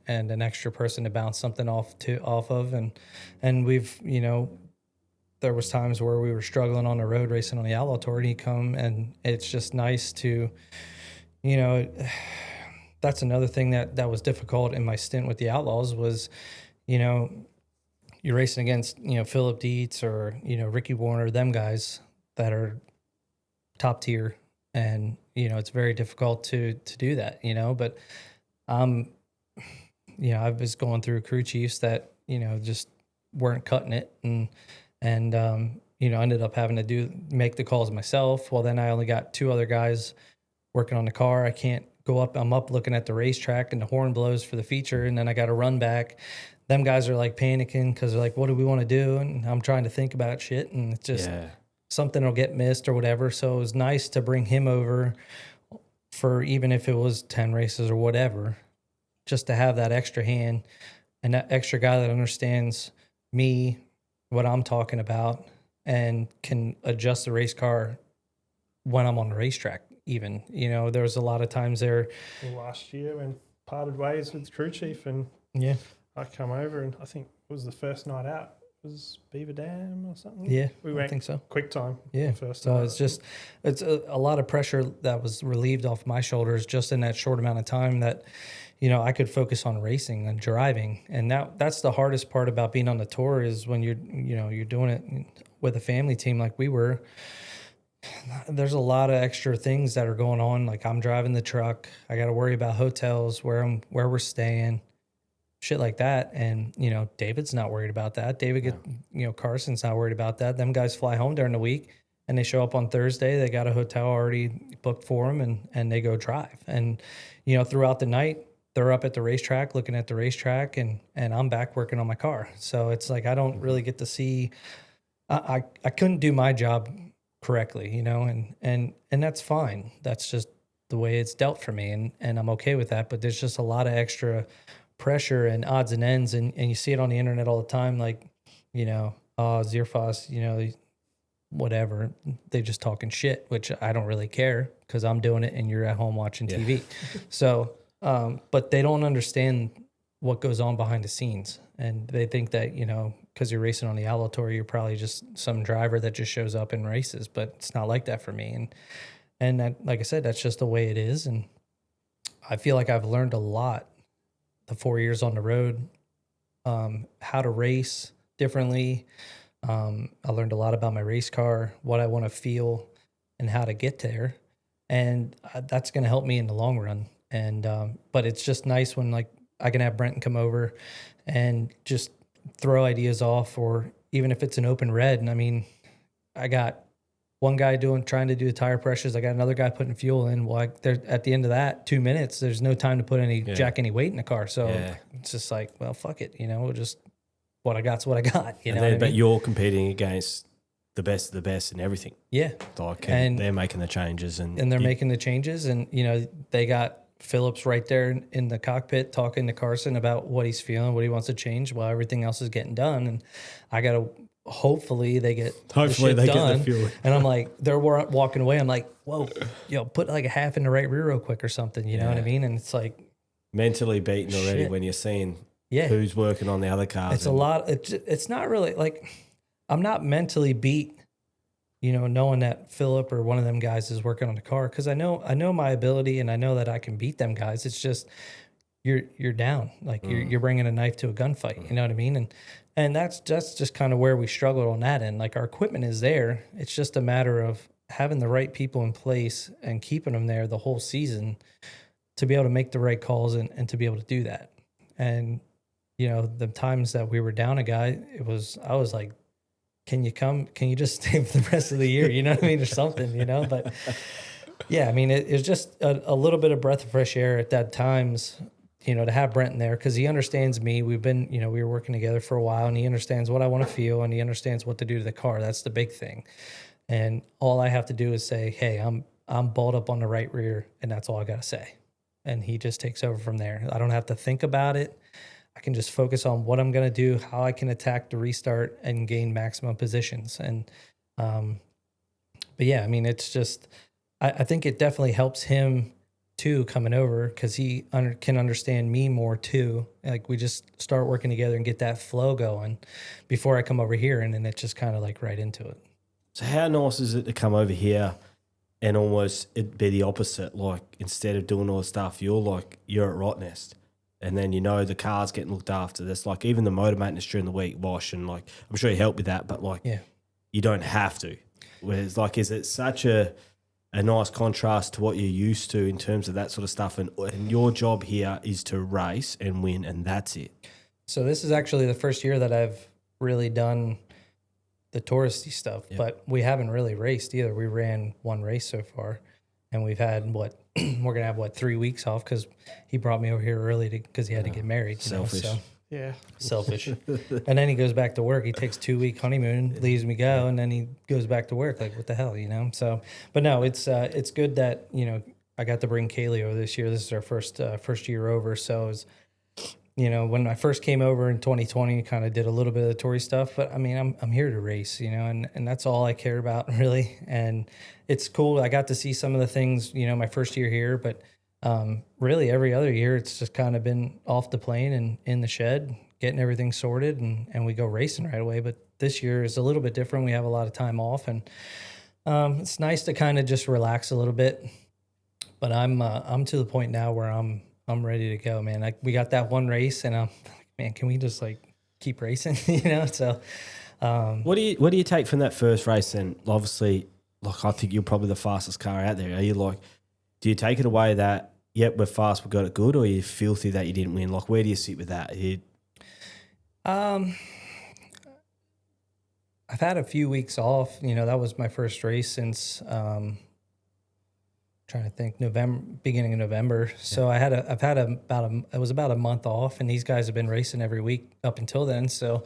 [SPEAKER 3] and an extra person to bounce something off of. And we've, there was times where we were struggling on the road racing on the Outlaw Tour, and he'd come, and it's just nice to, you know, that's another thing that was difficult in my stint with the Outlaws was, you know, you're racing against, you know, Philip Dietz or, you know, Ricky Warner, them guys that are top tier. And, you know, it's very difficult to do that, you know, but you know, I was going through crew chiefs that, you know, just weren't cutting it and you know, ended up having to make the calls myself. Well, then I only got 2 other guys working on the car. I can't go up. I'm up looking at the racetrack and the horn blows for the feature. And then I got to run back. Them guys are like panicking because they're like, what do we want to do? And I'm trying to think about shit. And it's just something will get missed or whatever. So it was nice to bring him over for even if it was 10 races or whatever, just to have that extra hand and that extra guy that understands me, what I'm talking about, and can adjust the race car when I'm on the racetrack. Even, you know, there was a lot of times there
[SPEAKER 2] last year when parted ways with crew chief, and I come over and I think it was the first night out. It was Beaver Dam or something.
[SPEAKER 3] Yeah,
[SPEAKER 2] we went
[SPEAKER 3] I think so.
[SPEAKER 2] Quick time.
[SPEAKER 3] Yeah,
[SPEAKER 2] first
[SPEAKER 3] so
[SPEAKER 2] night.
[SPEAKER 3] it's just it's a lot of pressure that was relieved off my shoulders just in that short amount of time that, you know, I could focus on racing and driving. And that's the hardest part about being on the tour is when you're doing it with a family team like we were. There's a lot of extra things that are going on. Like I'm driving the truck. I got to worry about hotels, where we're staying, shit like that. And, you know, David's not worried about that. You know, Carson's not worried about that. Them guys fly home during the week and they show up on Thursday. They got a hotel already booked for them and they go drive. And, you know, throughout the night, they're up at the racetrack, looking at the racetrack, and I'm back working on my car. So it's like, I don't really get to see, I couldn't do my job correctly, you know, and that's fine. That's just the way it's dealt for me, and I'm okay with that. But there's just a lot of extra pressure and odds and ends, and you see it on the internet all the time, like, you know, Zearfoss, you know, whatever, they just talking shit, which I don't really care because I'm doing it and you're at home watching TV. So, but they don't understand what goes on behind the scenes, and they think that, you know, because you're racing on the Outlaw Tour, you're probably just some driver that just shows up and races, but it's not like that for me. And that, like I said, that's just the way it is. And I feel like I've learned a lot the 4 years on the road, how to race differently. I learned a lot about my race car, what I want to feel and how to get there. And that's going to help me in the long run. And, but it's just nice when like I can have Brenton come over and just throw ideas off, or even if it's an open red. And I mean, I got one guy trying to do the tire pressures. I got another guy putting fuel in. Well, at the end of that 2 minutes, there's no time to put jack any weight in the car. So it's just like, well, fuck it. You know, we'll just, what I got's what I got. You know, what I mean?
[SPEAKER 1] You're competing against the best of the best in everything.
[SPEAKER 3] Yeah.
[SPEAKER 1] Like, and they're making the changes. And
[SPEAKER 3] they're making the changes. And, you know, they got Phillips right there in the cockpit talking to Carson about what he's feeling, what he wants to change while everything else is getting done. And I got to, hopefully they get done. Get the fuel. And I'm like, they're walking away. I'm like, whoa, put like a half in the right rear real quick or something. You know what I mean? And it's like
[SPEAKER 1] mentally beaten already when you're seeing who's working on the other cars.
[SPEAKER 3] It's a lot. It's not really like, I'm not mentally beat, you know, knowing that Philip or one of them guys is working on the car, because I know my ability and I know that I can beat them guys. It's just you're down, like you're bringing a knife to a gunfight. You know what I mean? And that's just kind of where we struggled on that end. Like our equipment is there. It's just a matter of having the right people in place and keeping them there the whole season to be able to make the right calls and to be able to do that. And you know, the times that we were down a guy, I was like, can you just stay for the rest of the year? You know what I mean? Or something, you know? But yeah, I mean, it's just a little bit of breath of fresh air at that times, you know, to have Brenton there, because he understands me. We've been, you know, we were working together for a while, and he understands what I want to feel, and he understands what to do to the car. That's the big thing. And all I have to do is say, hey, I'm balled up on the right rear, and that's all I got to say. And he just takes over from there. I don't have to think about it. I can just focus on what I'm going to do, how I can attack the restart and gain maximum positions. And, but yeah, I mean, it's just, I think it definitely helps him too coming over, because he can understand me more too. Like we just start working together and get that flow going before I come over here, and then it's just kind of like right into it.
[SPEAKER 1] So how nice is it to come over here and almost it'd be the opposite. Like instead of doing all the stuff, you're at Rottnest. And then, the car's getting looked after. That's like even the motor maintenance during the week, wash, and like, I'm sure you help with that, but like, you don't have to. Whereas like, is it such a nice contrast to what you're used to in terms of that sort of stuff? And your job here is to race and win, and that's it.
[SPEAKER 3] So this is actually the first year that I've really done the touristy stuff, but we haven't really raced either. We ran one race so far, and we've had we're going to have 3 weeks off because he brought me over here early because he had to get married.
[SPEAKER 1] Selfish.
[SPEAKER 2] Yeah.
[SPEAKER 3] Selfish. And then he goes back to work. He takes 2-week honeymoon, leaves me go, and then he goes back to work. Like, what the hell, So, but no, it's good that, I got to bring Kaylee over this year. This is our first year over. So it was, when I first came over in 2020, kind of did a little bit of the Tory stuff, but I mean, I'm here to race, and that's all I care about really. And it's cool. I got to see some of the things, my first year here, but really every other year it's just kind of been off the plane and in the shed, getting everything sorted and we go racing right away. But this year is a little bit different. We have a lot of time off and it's nice to kind of just relax a little bit. But I'm to the point now where I'm ready to go, man. We got that one race and I'm like, man, can we just keep racing, So
[SPEAKER 1] what do you take from that first race then? Obviously, I think you're probably the fastest car out there. Are you do you take it away that, yep, we're fast, we got it good, or are you filthy that you didn't win? Where do you sit with that?
[SPEAKER 3] I've had a few weeks off. That was my first race since trying to think beginning of November. Yeah. So I've had it was about a month off, and these guys have been racing every week up until then. So,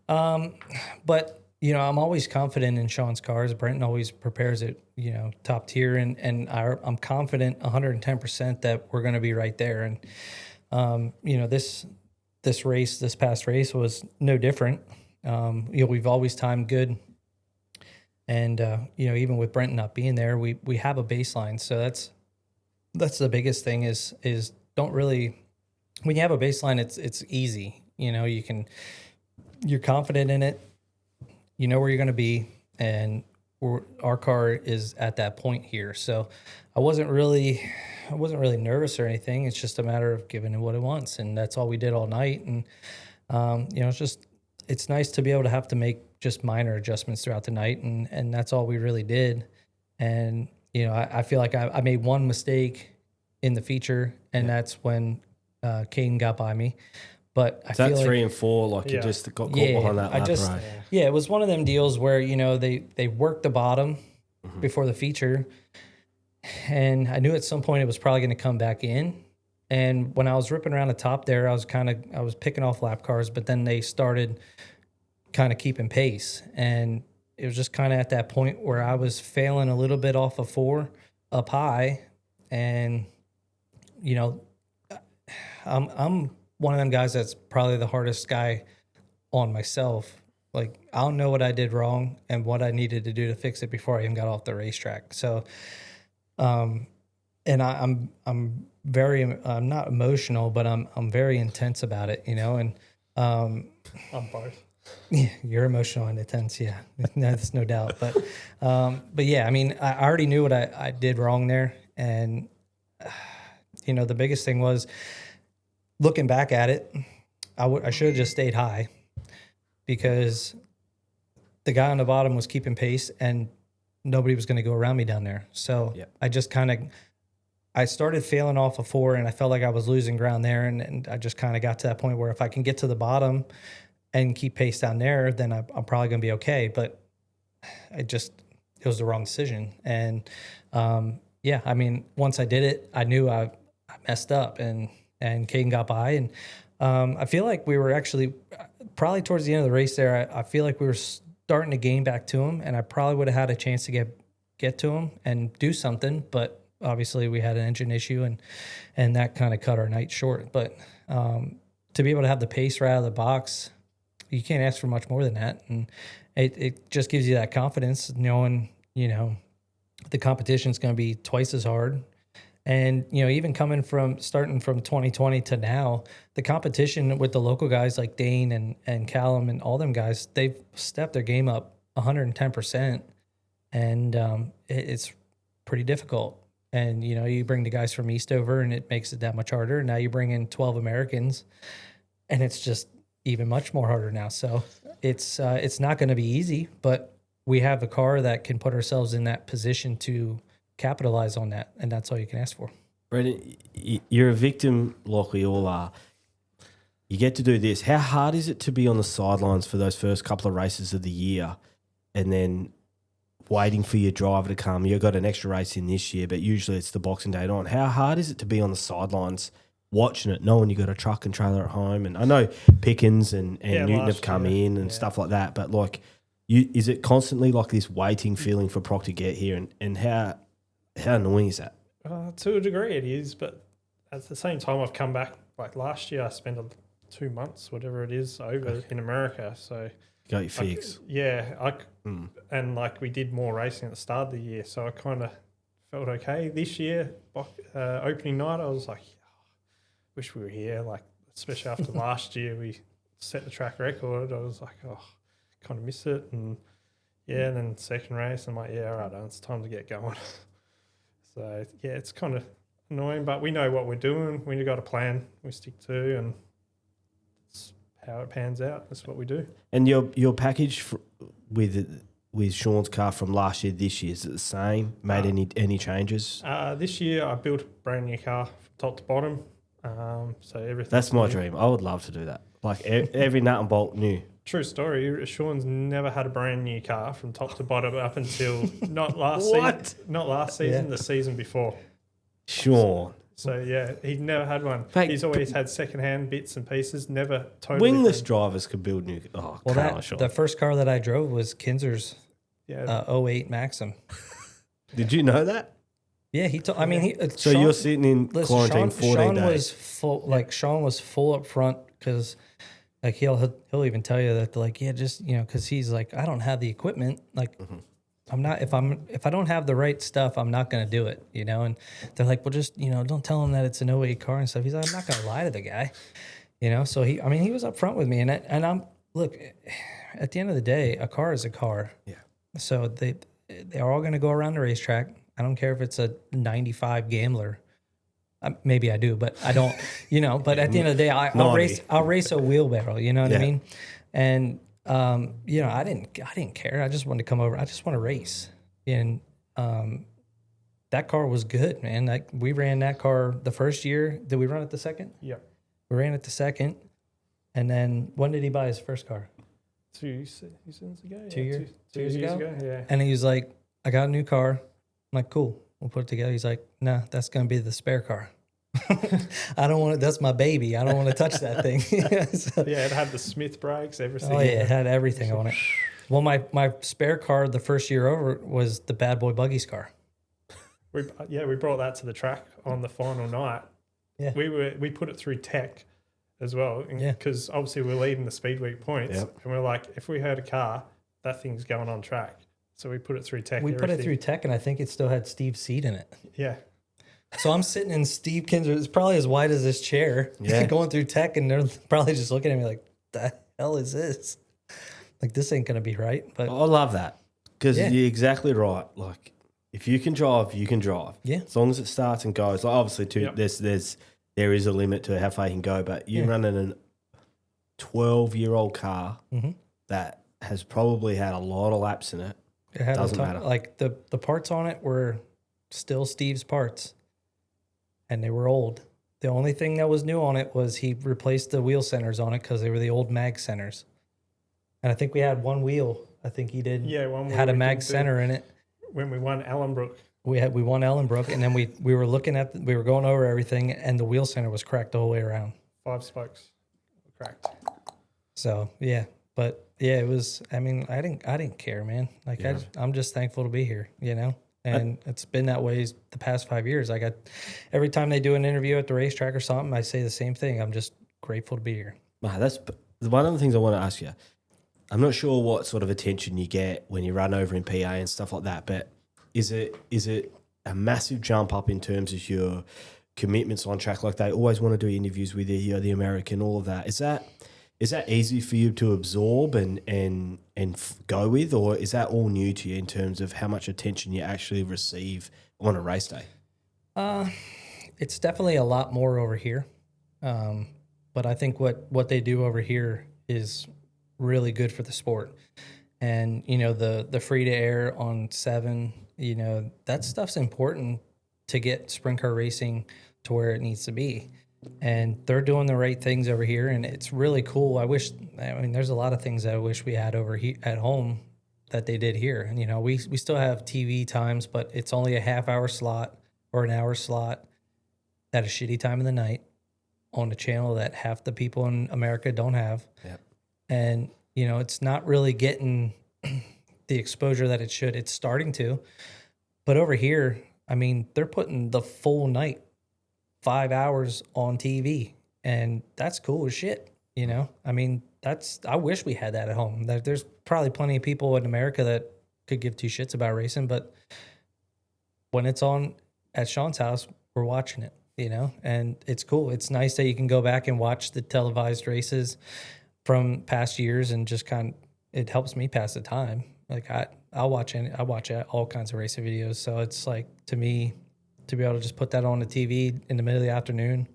[SPEAKER 3] but I'm always confident in Sean's cars. Brenton always prepares it, top tier, and I'm confident 110% that we're going to be right there. And this past race was no different. We've always timed good. And, even with Brenton not being there, we have a baseline. So that's the biggest thing is don't really, when you have a baseline, it's easy. You're confident in it, where you're going to be, and our car is at that point here. So I wasn't really nervous or anything. It's just a matter of giving it what it wants. And that's all we did all night. And, it's nice to be able to have to make just minor adjustments throughout the night. And that's all we really did. And, I feel like I made one mistake in the feature, and that's when Caden got by me. But I feel
[SPEAKER 1] 3 and 4, you just got caught behind that lap, right?
[SPEAKER 3] Yeah, it was one of them deals where, they worked the bottom before the feature. And I knew at some point it was probably going to come back in. And when I was ripping around the top there, I was picking off lap cars, but then they started kind of keeping pace. And it was just kind of at that point where I was failing a little bit off of 4 up high. And, I'm one of them guys that's probably the hardest guy on myself. I don't know what I did wrong and what I needed to do to fix it before I even got off the racetrack. So, and I'm not emotional, but I'm very intense about it, and
[SPEAKER 2] I'm both.
[SPEAKER 3] Yeah, you're emotional and intense, yeah. That's no doubt. But yeah, I mean, I already knew what I did wrong there, and the biggest thing was looking back at it, I should have just stayed high because the guy on the bottom was keeping pace and nobody was going to go around me down there. So I just I started failing off of 4 and I felt like I was losing ground there. And I just kind of got to that point where if I can get to the bottom and keep pace down there, then I'm probably going to be okay. But it was the wrong decision. And I mean, once I did it, I knew I messed up and Caden got by. And I feel like we were actually probably towards the end of the race there, I feel like we were starting to gain back to him, and I probably would have had a chance to get to him and do something, but obviously we had an engine issue and that kind of cut our night short. But to be able to have the pace right out of the box, you can't ask for much more than that. And it just gives you that confidence knowing, the competition's going to be twice as hard. And, even starting from 2020 to now, the competition with the local guys like Dane and Callum and all them guys, they've stepped their game up 110%. And it's pretty difficult. And, you know, you bring the guys from East over and it makes it that much harder. Now you bring in 12 Americans and it's just even much more harder now. So it's not going to be easy, but we have a car that can put ourselves in that position to capitalize on that. And that's all you can ask for.
[SPEAKER 1] Brendan, you're a victim like we all are. You get to do this. How hard is it to be on the sidelines for those first couple of races of the year and then waiting for your driver to come? You've got an extra race in this year, but usually it's the Boxing Day on. How hard is it to be on the sidelines watching it, knowing you got a truck and trailer at home? And I know Pickens and Newton have come in and stuff like that, but like, is it constantly like this waiting feeling for Proc to get here? And how annoying is that?
[SPEAKER 2] To a degree it is, but at the same time I've come back, like last year I spent 2 months, whatever it is, over in America. So
[SPEAKER 1] got your fix.
[SPEAKER 2] And like we did more racing at the start of the year, so I kind of felt okay. This year, opening night, I was like, wish we were here. Like, especially after last year, we set the track record. I was like, kind of miss it. And and then second race, I'm like, all right, it's time to get going. So it's kind of annoying, but we know what we're doing. We got a plan we stick to, and it's how it pans out. That's what we do.
[SPEAKER 1] And your package with Sean's car from last year, this year, is it the same? Made any changes?
[SPEAKER 2] This year I built a brand new car from top to bottom. So everything.
[SPEAKER 1] That's my dream. I would love to do that. Like every nut and bolt new.
[SPEAKER 2] True story. Sean's never had a brand new car from top to bottom up until not last season, the season before.
[SPEAKER 1] Sean.
[SPEAKER 2] So he'd never had one. He's always had secondhand bits and pieces. Never totally.
[SPEAKER 1] Wingless drivers could build new. Oh,
[SPEAKER 3] well, the first car that I drove was Kinzer's 08 Maxim.
[SPEAKER 1] Did you know that?
[SPEAKER 3] Yeah, he told. I mean,
[SPEAKER 1] so
[SPEAKER 3] Sean,
[SPEAKER 1] you're sitting in quarantine 14 days.
[SPEAKER 3] Was full. Like Sean was full up front because, like he'll even tell you that like just because he's like, I don't have the equipment. Like I'm not if I don't have the right stuff, I'm not going to do it. And they're like, well, just don't tell him that it's an 08 car and stuff. He's like, I'm not going to lie to the guy. So he was up front with me, and I'm look. At the end of the day, a car is a car. Yeah. So they're all going to go around the racetrack. I don't care if it's a 95 Gambler. Maybe I do, but I don't, but at the end of the day, I'll race a wheelbarrow, you know what I mean? And, I didn't care. I just wanted to come over. I just want to race. And, that car was good, man. Like we ran that car the first year. Did we run it the second?
[SPEAKER 2] Yeah.
[SPEAKER 3] We ran it the second. And then when did he buy his first car?
[SPEAKER 2] 2 seasons ago.
[SPEAKER 3] 2 years? 2 years ago?
[SPEAKER 2] Yeah.
[SPEAKER 3] And he was like, I got a new car. I'm like, cool, we'll put it together. He's like, nah, that's going to be the spare car. I don't want it. That's my baby. I don't want to touch that thing. So,
[SPEAKER 2] it had the Smith brakes, everything.
[SPEAKER 3] Oh, yeah, it had everything on it. Well, my spare car the first year over was the Bad Boy Buggies car.
[SPEAKER 2] We brought that to the track on the final night. Yeah. We put it through tech as well. Because obviously we're leading the speed week points. Yep. And we're like, if we had a car, that thing's going on track. So we put it through tech.
[SPEAKER 3] We put it through tech, and I think it still had Steve's seat in it.
[SPEAKER 2] Yeah.
[SPEAKER 3] So I'm sitting in Steve Kinzer. It's probably as wide as this chair. Yeah. Going through tech, and they're probably just looking at me like, "The hell is this? Like this ain't gonna be right." But
[SPEAKER 1] I love that because you're exactly right. Like if you can drive, you can drive.
[SPEAKER 3] Yeah.
[SPEAKER 1] As long as it starts and goes. Like obviously, there is a limit to how far you can go. But you're running a 12-year-old car that has probably had a lot of laps in it.
[SPEAKER 3] It had
[SPEAKER 1] doesn't matter.
[SPEAKER 3] Like the parts on it were still Steve's parts, and they were old. The only thing that was new on it was he replaced the wheel centers on it because they were the old mag centers. And I think we had one wheel. I think he did.
[SPEAKER 2] Yeah, one wheel
[SPEAKER 3] had a mag center in it.
[SPEAKER 2] When we won Ellenbrook.
[SPEAKER 3] We won Ellenbrook, and then we were looking at we were going over everything, and the wheel center was cracked the whole way around.
[SPEAKER 2] 5 spokes cracked.
[SPEAKER 3] So but it was. I mean, I didn't care, man. Like I'm just thankful to be here, And it's been that way the past 5 years. Every time they do an interview at the racetrack or something, I say the same thing. I'm just grateful to be here.
[SPEAKER 1] That's one of the things I want to ask you. I'm not sure what sort of attention you get when you run over in PA and stuff like that, but is it a massive jump up in terms of your commitments on track? Like they always want to do interviews with you, the American, all of that. Is that is that easy for you to absorb and go with, or is that all new to you in terms of how much attention you actually receive on a race day?
[SPEAKER 3] It's definitely a lot more over here. But I think what they do over here is really good for the sport. And, the free to air on 7, that stuff's important to get sprint car racing to where it needs to be. And they're doing the right things over here, and it's really cool. There's a lot of things that I wish we had over here at home that they did here. And, we still have TV times, but it's only a half-hour slot or an hour slot at a shitty time of the night on a channel that half the people in America don't have.
[SPEAKER 1] Yep.
[SPEAKER 3] And, it's not really getting the exposure that it should. It's starting to. But over here, they're putting the full night, 5 hours on TV, and that's cool as shit. I wish we had that at home. There's probably plenty of people in America that could give two shits about racing, but when it's on at Sean's house, we're watching it, and it's cool. It's nice that you can go back and watch the televised races from past years and just it helps me pass the time. Like I watch all kinds of racing videos. So it's like, to me, to be able to just put that on the TV in the middle of the afternoon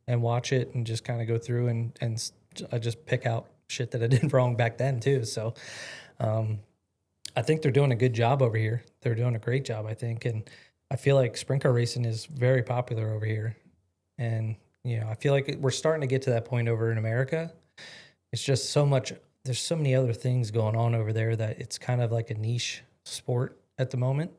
[SPEAKER 3] and watch it and just kind of go through and I just pick out shit that I did wrong back then too. So I think they're doing a good job over here. They're doing a great job, I think. And I feel like sprint car racing is very popular over here. And, I feel like we're starting to get to that point over in America. It's just there's so many other things going on over there that it's kind of like a niche sport at the moment,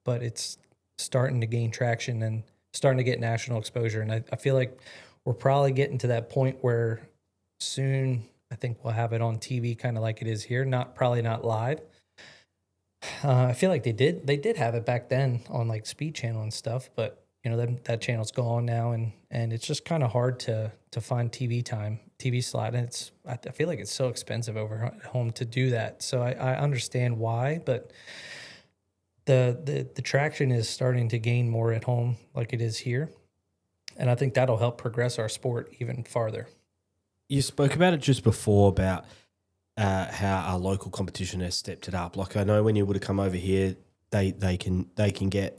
[SPEAKER 3] but it's starting to gain traction and starting to get national exposure. And I feel like we're probably getting to that point where soon I think we'll have it on TV kind of like it is here, probably not live. I feel like they did have it back then on like Speed Channel and stuff, but that channel's gone now, and it's just kind of hard to find TV slot, and I feel like it's so expensive over at home to do that. So I understand why, but the traction is starting to gain more at home like it is here, and I think that'll help progress our sport even farther.
[SPEAKER 1] You spoke about it just before about how our local competition has stepped it up. Like, I know when you would have come over here, they can get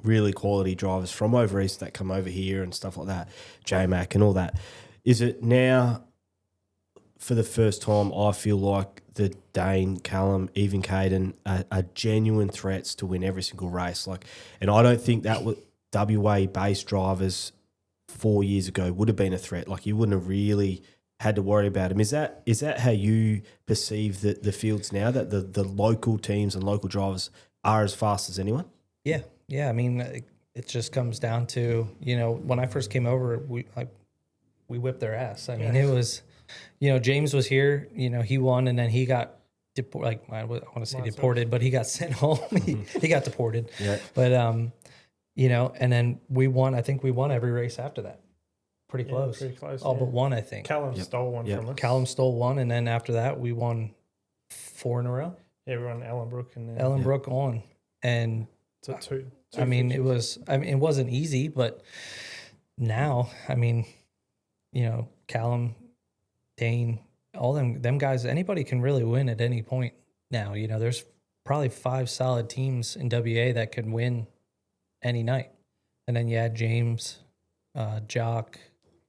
[SPEAKER 1] really quality drivers from over east that come over here and stuff like that, J-Mac and all that. Is it now, for the first time, I feel like the Dane, Callum, even Caden are genuine threats to win every single race. And I don't think that WA-based drivers 4 years ago would have been a threat. Like, you wouldn't have really had to worry about them. Is that how you perceive the fields now, that the local teams and local drivers are as fast as anyone?
[SPEAKER 3] Yeah. Yeah, it just comes down to, when I first came over, we whipped their ass. It was, James was here, he won, and then he got deported. I want to say deported, but he got sent home. He got deported. Yeah. But and then we won. I think we won every race after that. Pretty close. All but one, I think.
[SPEAKER 2] Callum stole one from us.
[SPEAKER 3] Callum stole one, and then after that, we won 4 in a row.
[SPEAKER 2] Yeah, we won Ellenbrook and
[SPEAKER 3] Ellenbrook on, and
[SPEAKER 2] so two.
[SPEAKER 3] It wasn't easy, but now, Callum, Dane, all them guys, anybody can really win at any point now. There's probably 5 solid teams in WA that can win any night. And then you add James, Jock,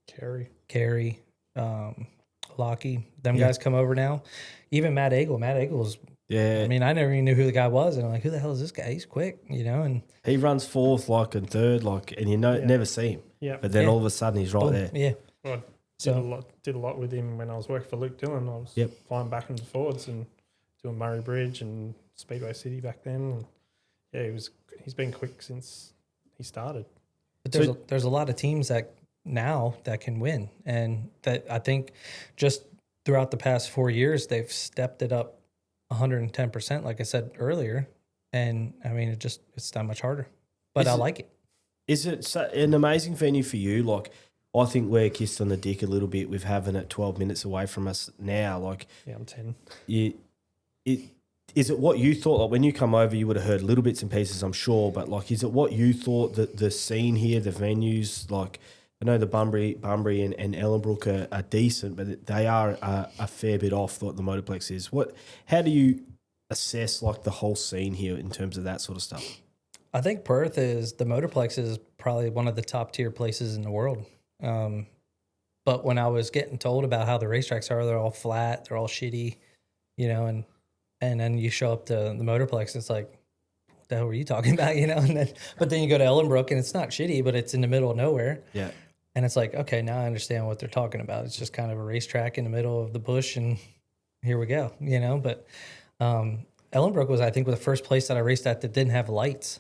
[SPEAKER 3] Carey, Lockie. Them guys come over now. Even Matt Eagle. Matt Eagle's, I never even knew who the guy was, and I'm like, who the hell is this guy? He's quick, and
[SPEAKER 1] he runs 4th, and 3rd, and you never see him.
[SPEAKER 2] Yeah.
[SPEAKER 1] But then all of a sudden he's right there.
[SPEAKER 3] Yeah.
[SPEAKER 2] Well, did a lot with him when I was working for Luke Dillon. I was flying back and forwards and doing Murray Bridge and Speedway City back then. And he's been quick since he started.
[SPEAKER 3] But there's a lot of teams that can win, and that I think just throughout the past 4 years they've stepped it up 110%, like I said earlier, and it's that much harder. But I like it.
[SPEAKER 1] Is it an amazing venue for you? I think we're kissed on the dick a little bit with having it 12 minutes away from us now.
[SPEAKER 2] I'm 10.
[SPEAKER 1] Is it what you thought? When you come over, you would have heard little bits and pieces, I'm sure. But is it what you thought that the scene here, the venues, I know the Bunbury and Ellenbrook are decent, but they are a fair bit off what the Motorplex is. How do you assess like the whole scene here in terms of that sort of stuff?
[SPEAKER 3] I think the Motorplex is probably one of the top tier places in the world. But when I was getting told about how the racetracks are, they're all flat, they're all shitty, and then you show up to the Motorplex, it's like, what the hell were you talking about, but then you go to Ellenbrook and it's not shitty, but it's in the middle of nowhere.
[SPEAKER 1] Yeah.
[SPEAKER 3] And it's like, okay, now I understand what they're talking about. It's just kind of a racetrack in the middle of the bush and here we go, but Ellenbrook was, I think, the first place that I raced at that didn't have lights.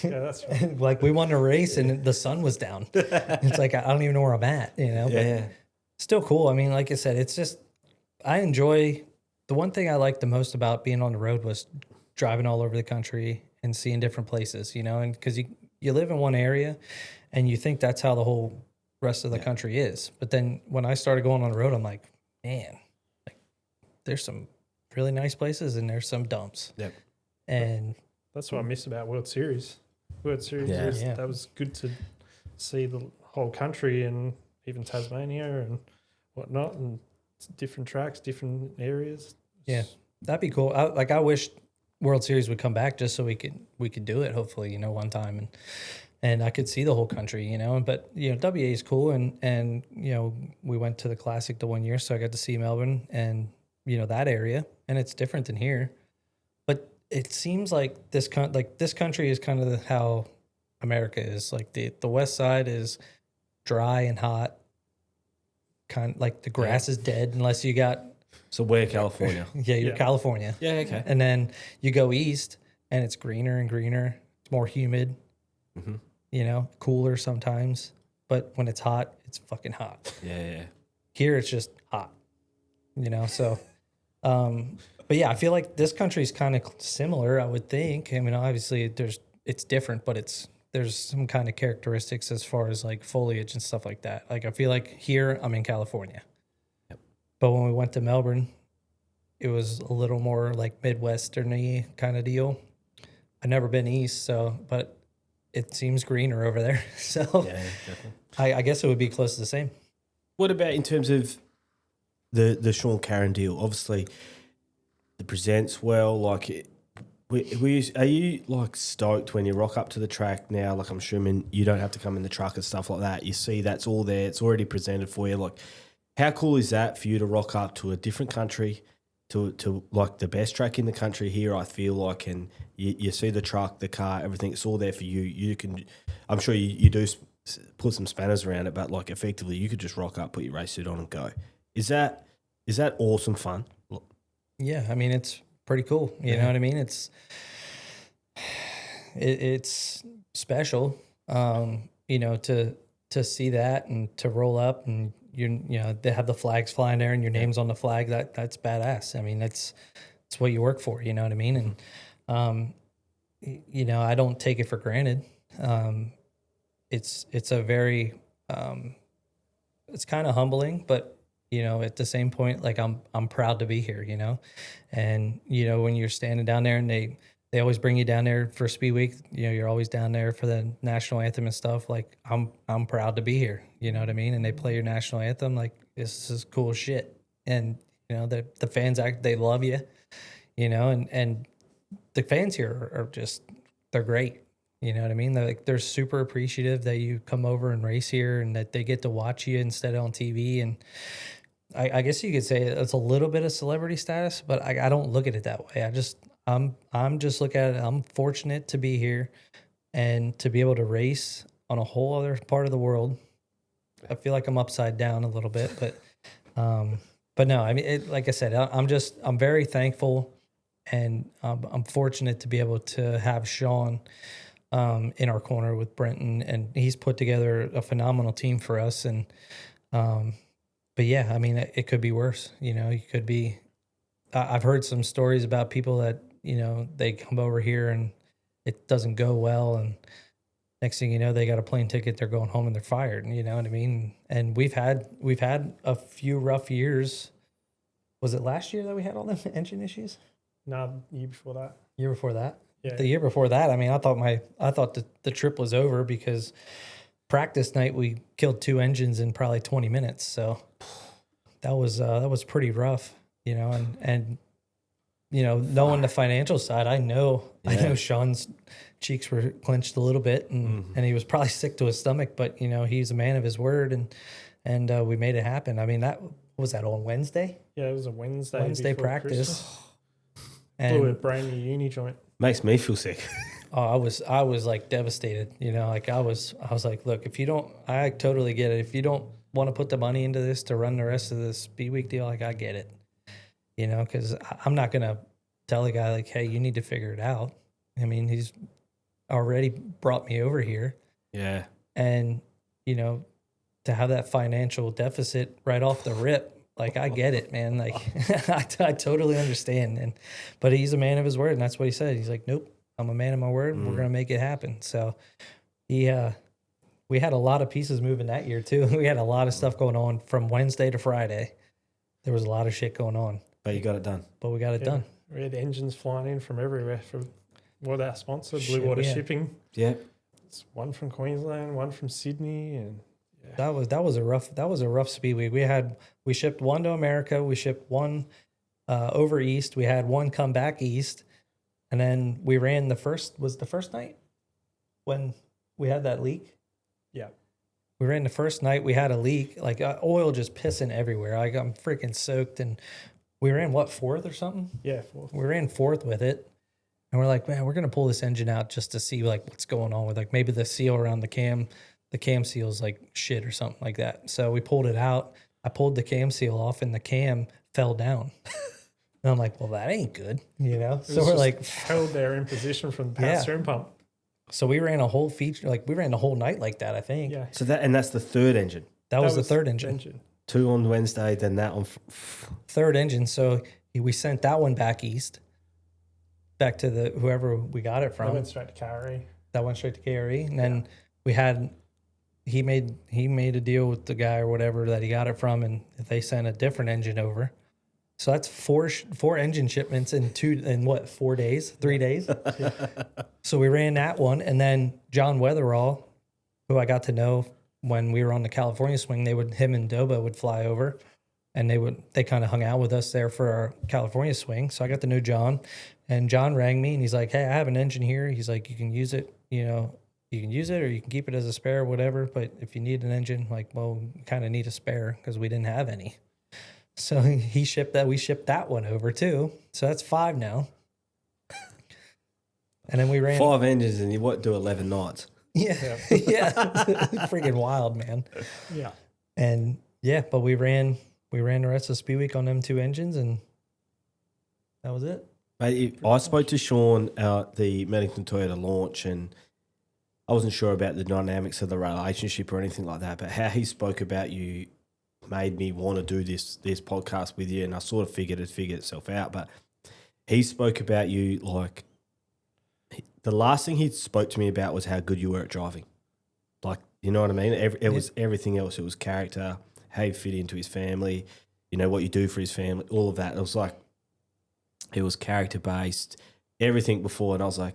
[SPEAKER 2] Yeah, that's right.
[SPEAKER 3] Like we won a race and the sun was down. It's like, I don't even know where I'm at, but still cool. I mean, like I said, it's just, I enjoy, the one thing I liked the most about being on the road was driving all over the country and seeing different places, and because you live in one area and you think that's how the whole rest of the country is. But then when I started going on the road, I'm like, man, like there's some really nice places and there's some dumps.
[SPEAKER 1] Yep.
[SPEAKER 3] And
[SPEAKER 2] that's what I miss about World Series. That was good to see the whole country and even Tasmania and whatnot, and different tracks, different areas.
[SPEAKER 3] Yeah, that'd be cool. I wish World Series would come back just so we could do it. Hopefully, one time and I could see the whole country, But WA is cool, and we went to the Classic the one year, so I got to see Melbourne and that area, and it's different than here. But it seems like this country is kind of how America is. Like the west side is dry and hot, kind of like the grass is dead unless you got.
[SPEAKER 1] So we're California.
[SPEAKER 3] Yeah, you're California.
[SPEAKER 1] Yeah, okay.
[SPEAKER 3] And then you go east and it's greener and greener. It's more humid, cooler sometimes. But when it's hot, it's fucking hot.
[SPEAKER 1] Yeah.
[SPEAKER 3] Here it's just hot, so. But yeah, I feel like this country is kind of similar, I would think. I mean, obviously it's different, but there's some kind of characteristics as far as like foliage and stuff like that. Like I feel like here I'm in California.
[SPEAKER 1] Yep.
[SPEAKER 3] But when we went to Melbourne, it was a little more like Midwestern-y kind of deal. I've never been east, but it seems greener over there. So
[SPEAKER 1] yeah, definitely.
[SPEAKER 3] I guess it would be close to the same.
[SPEAKER 1] What about in terms of the Sean Carren deal? Obviously, it presents well. Like, are you like stoked when you rock up to the track now? Like, I'm assuming you don't have to come in the truck and stuff like that. You see that's all there. It's already presented for you. Like, how cool is that for you to rock up to a different country, to like the best track in the country here? I feel like, and you see the truck, the car, everything. It's all there for you. You can, I'm sure you do put some spanners around it, but like effectively, you could just rock up, put your race suit on, and go. Is that awesome fun?
[SPEAKER 3] Yeah, I mean, it's pretty cool. You know what I mean? It's special, to see that and to roll up and they have the flags flying there and your name's on the flag. That's badass. I mean, it's what you work for. You know what I mean? And I don't take it for granted. It's a very it's kind of humbling, but at the same point, like I'm proud to be here, and when you're standing down there and they always bring you down there for Speed Week, you're always down there for the national anthem and stuff. Like I'm proud to be here, you know what I mean? And they play your national anthem, like this is cool shit. And the fans they love you, and the fans here are just, they're great. You know what I mean? They're super appreciative that you come over and race here and that they get to watch you instead of on TV. And I guess you could say it's a little bit of celebrity status, but I don't look at it that way. I'm just looking at it. I'm fortunate to be here and to be able to race on a whole other part of the world. I feel like I'm upside down a little bit, but no, I mean, like I said, I'm very thankful, and I'm fortunate to be able to have Sean in our corner with Brenton, and he's put together a phenomenal team for us. And but yeah, I mean, it could be worse. You could be. I've heard some stories about people that they come over here and it doesn't go well, and next thing you know, they got a plane ticket, they're going home and they're fired. You know what I mean? And we've had a few rough years. Was it last year that we had all them engine issues?
[SPEAKER 2] No, the year before that.
[SPEAKER 3] Year before that?
[SPEAKER 2] Yeah.
[SPEAKER 3] The year before that, I mean, I thought the trip was over because practice night, we killed 2 engines in probably 20 minutes. So that was pretty rough, you know, and you know, knowing the financial side, I know Sean's cheeks were clenched a little bit, and he was probably sick to his stomach, but you know, he's a man of his word, and we made it happen. I mean, was that on Wednesday?
[SPEAKER 2] Yeah, it was a Wednesday
[SPEAKER 3] practice.
[SPEAKER 2] And blew a brand new uni joint.
[SPEAKER 1] Makes me feel sick.
[SPEAKER 3] Oh, I was like devastated, you know, like I was like, look, I totally get it. If you don't want to put the money into this to run the rest of this Speed Week deal, like I get it, you know, because I'm not going to tell a guy like, hey, you need to figure it out. I mean, he's already brought me over here.
[SPEAKER 1] Yeah.
[SPEAKER 3] And, you know, to have that financial deficit right off the rip, like I get it, man. Like I totally understand. But he's a man of his word, and that's what he said. He's like, nope, I'm a man of my word. We're going to make it happen. So we had a lot of pieces moving that year too. We had a lot of stuff going on from Wednesday to Friday. There was a lot of shit going on.
[SPEAKER 1] But you got it done.
[SPEAKER 3] But we got it done.
[SPEAKER 2] We had engines flying in from everywhere from our sponsor, Blue Water Shipping.
[SPEAKER 1] Yeah.
[SPEAKER 2] It's one from Queensland, one from Sydney, and
[SPEAKER 3] that was a rough Speed Week. We shipped one to America, we shipped one over east, we had one come back east, and then we ran the first night when we had that leak.
[SPEAKER 2] Yeah.
[SPEAKER 3] We ran the first night, we had a leak, like oil just pissing everywhere. Like I'm freaking soaked, and we ran fourth or something?
[SPEAKER 2] Yeah, fourth.
[SPEAKER 3] We ran fourth with it. And we're like, man, we're gonna pull this engine out just to see like what's going on with like maybe the seal around the cam seal's like shit or something like that. So we pulled it out. I pulled the cam seal off, and the cam fell down. And I'm like, well, that ain't good, you know. So we're like
[SPEAKER 2] held there in position from the power steering pump.
[SPEAKER 3] So we ran a whole feature, like we ran the whole night like that, I think.
[SPEAKER 2] Yeah.
[SPEAKER 1] So that's the third engine.
[SPEAKER 3] That was the third engine.
[SPEAKER 1] 2 on Wednesday, then that on
[SPEAKER 3] third engine. So we sent that one back east, back to the whoever we got it from.
[SPEAKER 2] That went straight to KRE.
[SPEAKER 3] That went straight to KRE, and then we had he made a deal with the guy or whatever that he got it from, and they sent a different engine over. So that's four engine shipments in 4 days, 3 days. So we ran that one, and then John Weatherall, who I got to know when we were on the California swing, him and Doba would fly over, and they kind of hung out with us there for our California swing. So I got to know John, and John rang me, and he's like, hey, I have an engine here. He's like, you can use it, you know, you can use it or you can keep it as a spare or whatever. But if you need an engine, like, well, we kind of need a spare because we didn't have any. So we shipped that one over too. So that's 5 now. And then we ran
[SPEAKER 1] 5 engines, and you do 11 nights.
[SPEAKER 3] Yeah. Freaking wild, man.
[SPEAKER 2] Yeah.
[SPEAKER 3] And but we ran the rest of Speed Week on them 2 engines, and that was it.
[SPEAKER 1] I spoke to Sean at the Medington Toyota launch, and I wasn't sure about the dynamics of the relationship or anything like that, but how he spoke about you made me want to do this podcast with you, and I sort of figured itself out. But he spoke about you like the last thing he spoke to me about was how good you were at driving. Like, you know what I mean? It was everything else. It was character, how you fit into his family, you know, what you do for his family, all of that. It was like, it was character based, everything before. And I was like,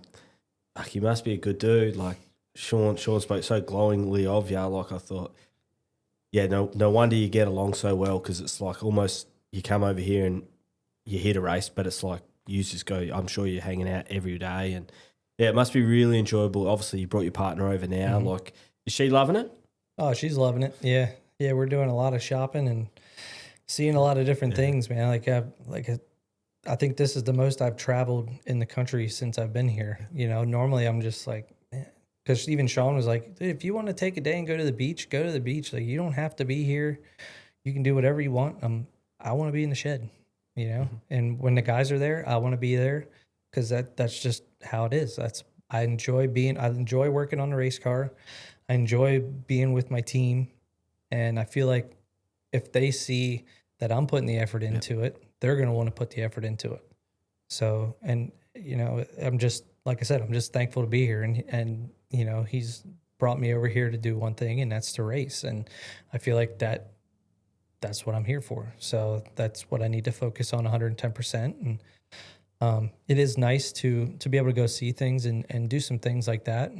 [SPEAKER 1] fuck, you must be a good dude. Like, Sean spoke so glowingly of you. Like, I thought, yeah, no wonder you get along so well, because it's like almost you come over here and you're here to race, but it's like you just go, I'm sure you're hanging out every day. And yeah, it must be really enjoyable. Obviously, you brought your partner over now. Mm-hmm. Like, is she loving it?
[SPEAKER 3] Oh, she's loving it. Yeah. Yeah, we're doing a lot of shopping and seeing a lot of different things, man. I think this is the most I've traveled in the country since I've been here. You know, normally I'm just like, because even Sean was like, dude, if you want to take a day and go to the beach, go to the beach. Like, you don't have to be here. You can do whatever you want. I want to be in the shed, you know? Mm-hmm. And when the guys are there, I want to be there, because that's just how it is. I enjoy working on the race car. I enjoy being with my team. And I feel like if they see that I'm putting the effort into it, they're going to want to put the effort into it. So, and, you know, I'm just, like I said, I'm just thankful to be here. And you know, he's brought me over here to do one thing, and that's to race. And I feel like that's what I'm here for. So that's what I need to focus on 110%. And it is nice to be able to go see things and do some things like that.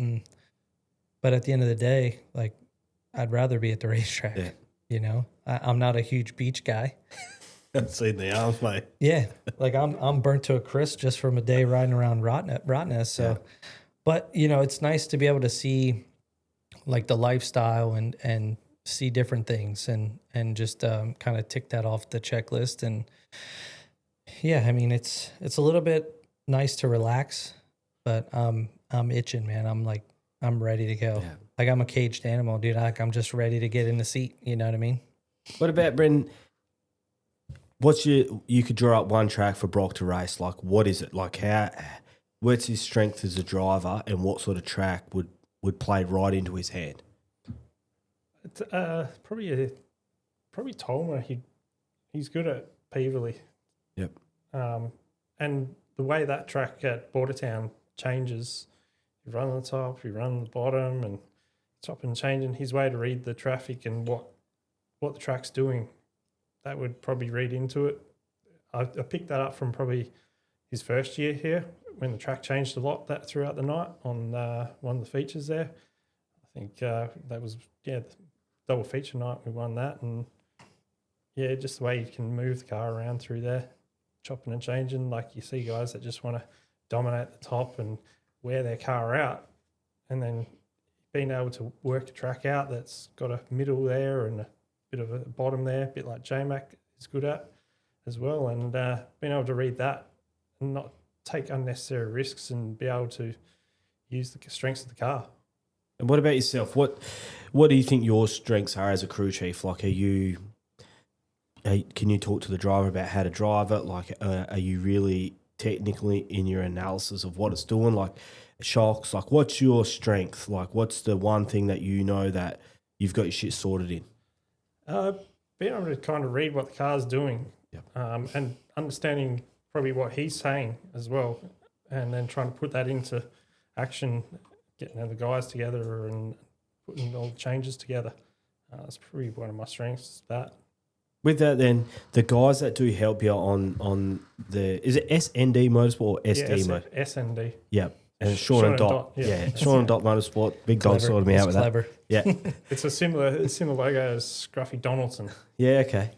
[SPEAKER 3] But at the end of the day, like, I'd rather be at the racetrack.
[SPEAKER 1] Yeah.
[SPEAKER 3] You know, I'm not a huge beach guy.
[SPEAKER 1] I've seen the arms, mate.
[SPEAKER 3] Yeah, like I'm burnt to a crisp just from a day riding around Rottnest. So, but you know, it's nice to be able to see like the lifestyle and see different things and just kind of tick that off the checklist. And yeah, I mean, it's a little bit nice to relax, but I'm itching, man. I'm ready to go.
[SPEAKER 1] Yeah.
[SPEAKER 3] Like I'm a caged animal, dude. Like I'm just ready to get in the seat. You know what I mean?
[SPEAKER 1] What about Brenton? You could draw up one track for Brock to race. Like, what is it? Like, what's his strength as a driver, and what sort of track would play right into his hand?
[SPEAKER 2] It's probably Tolmer. He's good at Peverley.
[SPEAKER 1] Yep.
[SPEAKER 2] And the way that track at Bordertown changes, you run on the top, you run on the bottom, and chopping and changing. His way to read the traffic and what the track's doing, that would probably read into it. I picked that up from probably his first year here when the track changed a lot that throughout the night on one of the features there. I think that was, the double feature night we won that. And, yeah, just the way you can move the car around through there, chopping and changing. Like you see guys that just want to dominate the top and wear their car out, and then being able to work the track out that's got a middle there and a bit of a bottom there, a bit like J-Mac is good at as well, and being able to read that and not take unnecessary risks and be able to use the strengths of the car.
[SPEAKER 1] And what about yourself? What do you think your strengths are as a crew chief? Like, can you talk to the driver about how to drive it? Like, are you really technically in your analysis of what it's doing? Like, shocks, like, what's your strength? Like, what's the one thing that you know that you've got your shit sorted in?
[SPEAKER 2] Being able to kind of read what the car's doing,
[SPEAKER 1] Yep.
[SPEAKER 2] And understanding probably what he's saying as well, and then trying to put that into action, getting the guys together and putting all the changes together. That's probably one of my strengths, that.
[SPEAKER 1] With that, then, the guys that do help you on the, is it SND Motorsport or SD Motorsport?
[SPEAKER 2] SND.
[SPEAKER 1] Yep. And Sean and Dot. Yeah. Sean and Dot Motorsport. Big dog sorted me out with
[SPEAKER 3] clever.
[SPEAKER 1] that. Yeah.
[SPEAKER 2] It's a similar logo as Scruffy Donaldson.
[SPEAKER 1] Yeah, okay.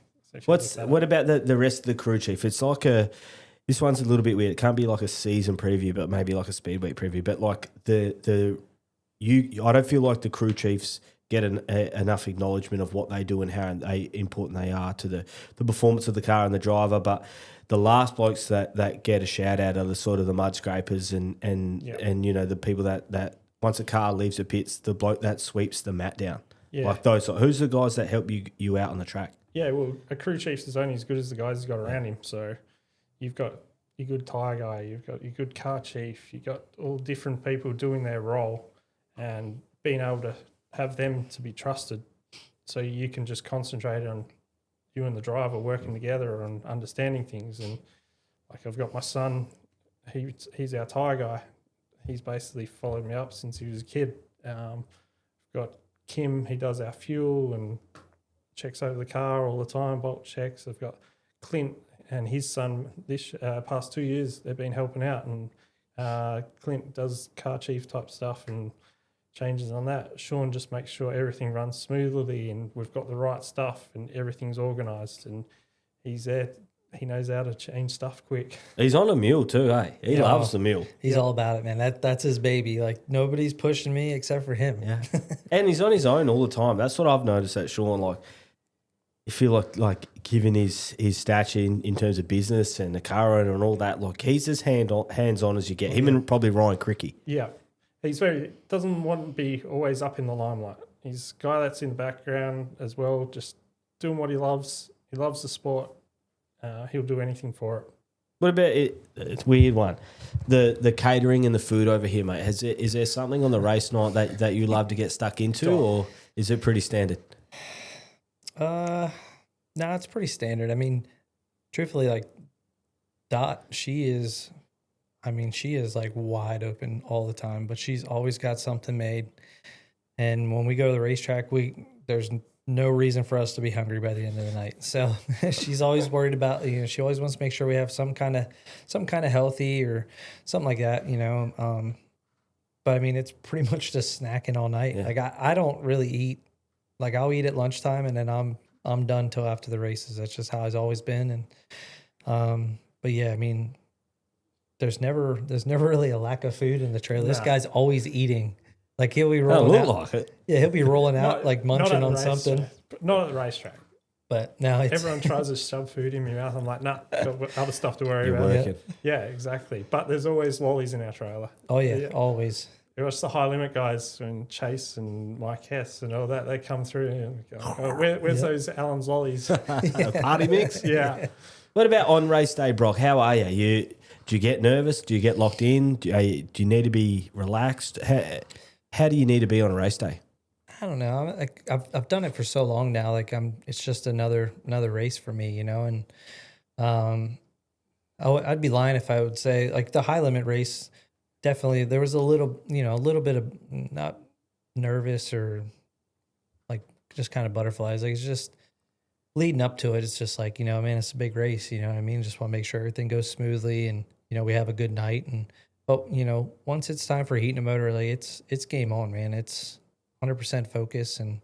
[SPEAKER 1] What about the rest of the crew chief? It's like this one's a little bit weird. It can't be like a season preview, but maybe like a speed week preview. But like I don't feel like the crew chiefs get enough acknowledgement of what they do and how important they are to the performance of the car and the driver. But the last blokes that get a shout out are the sort of the mud scrapers and you know, the people that once a car leaves the pits, the bloke that sweeps the mat down.
[SPEAKER 2] Yeah.
[SPEAKER 1] Like those. Who's the guys that help you out on the track?
[SPEAKER 2] Yeah, well, a crew chief is only as good as the guys he's got around him. So you've got your good tyre guy, you've got your good car chief, you've got all different people doing their role, and being able to have them to be trusted so you can just concentrate on you and the driver working together on understanding things. And like, I've got my son, he's our tyre guy. He's basically followed me up since he was a kid. I've got Kim, he does our fuel and checks over the car all the time, bolt checks. I've got Clint and his son this past 2 years, they've been helping out, and Clint does car chief type stuff and changes on that. Sean just makes sure everything runs smoothly and we've got the right stuff and everything's organised, and he's there. He knows how to change stuff quick.
[SPEAKER 1] He's on a mule too, eh? He loves the mule.
[SPEAKER 3] He's all about it, man. That's his baby. Like, nobody's pushing me except for him.
[SPEAKER 1] Yeah. And he's on his own all the time. That's what I've noticed at Sean. Like, you feel like given his stature in terms of business and the car owner and all that, like, he's as hands-on as you get. Him and probably Ryan Cricky.
[SPEAKER 2] Yeah. He's doesn't want to be always up in the limelight. He's a guy that's in the background as well, just doing what he loves. He loves the sport. He'll do anything for it.
[SPEAKER 1] What about it? It's a weird one. The catering and the food over here, mate. Is there something on the race night that you love to get stuck into, or is it pretty standard?
[SPEAKER 3] No, it's pretty standard. I mean, truthfully, like, Dot, she is like wide open all the time, but she's always got something made. And when we go to the racetrack, there's no reason for us to be hungry by the end of the night. So she's always worried about, she always wants to make sure we have some kind of healthy or something like that, But I mean, it's pretty much just snacking all night. Yeah. Like, I don't really eat like I'll eat at lunchtime and then I'm done till after the races. That's just how it's always been. And but yeah, I mean, there's never really a lack of food in the trailer. This guy's always eating. Like he'll be rolling out.
[SPEAKER 1] Look like it.
[SPEAKER 3] Yeah, he'll be rolling out like
[SPEAKER 2] not
[SPEAKER 3] munching
[SPEAKER 2] at the
[SPEAKER 3] on
[SPEAKER 2] racetrack,
[SPEAKER 3] something.
[SPEAKER 2] not at the racetrack.
[SPEAKER 3] But now it's
[SPEAKER 2] Everyone tries to shove food in my mouth. I'm like, nah, got other stuff to worry
[SPEAKER 1] You're
[SPEAKER 2] about.
[SPEAKER 1] working.
[SPEAKER 2] Yeah, exactly. But there's always lollies in our trailer.
[SPEAKER 3] oh yeah, always.
[SPEAKER 2] It was the high limit guys and Chase and Mike Hess and all that. They come through and go, oh, where's those Allen's lollies?
[SPEAKER 1] Party mix.
[SPEAKER 2] Yeah.
[SPEAKER 1] What about on race day, Brock? How are you? Do you get nervous? Do you get locked in? Do you need to be relaxed? How do you need to be on a race day?
[SPEAKER 3] I don't know. I've done it for so long now. Like it's just another race for me, you know. And I'd be lying if I would say like the high limit race. Definitely, there was a little bit of not nervous or like just kind of butterflies. Like it's just leading up to it. It's just like, man, it's a big race. You know what I mean? Just want to make sure everything goes smoothly and we have a good night. And but once it's time for heating a motor, like it's game on, man. It's 100% focus, and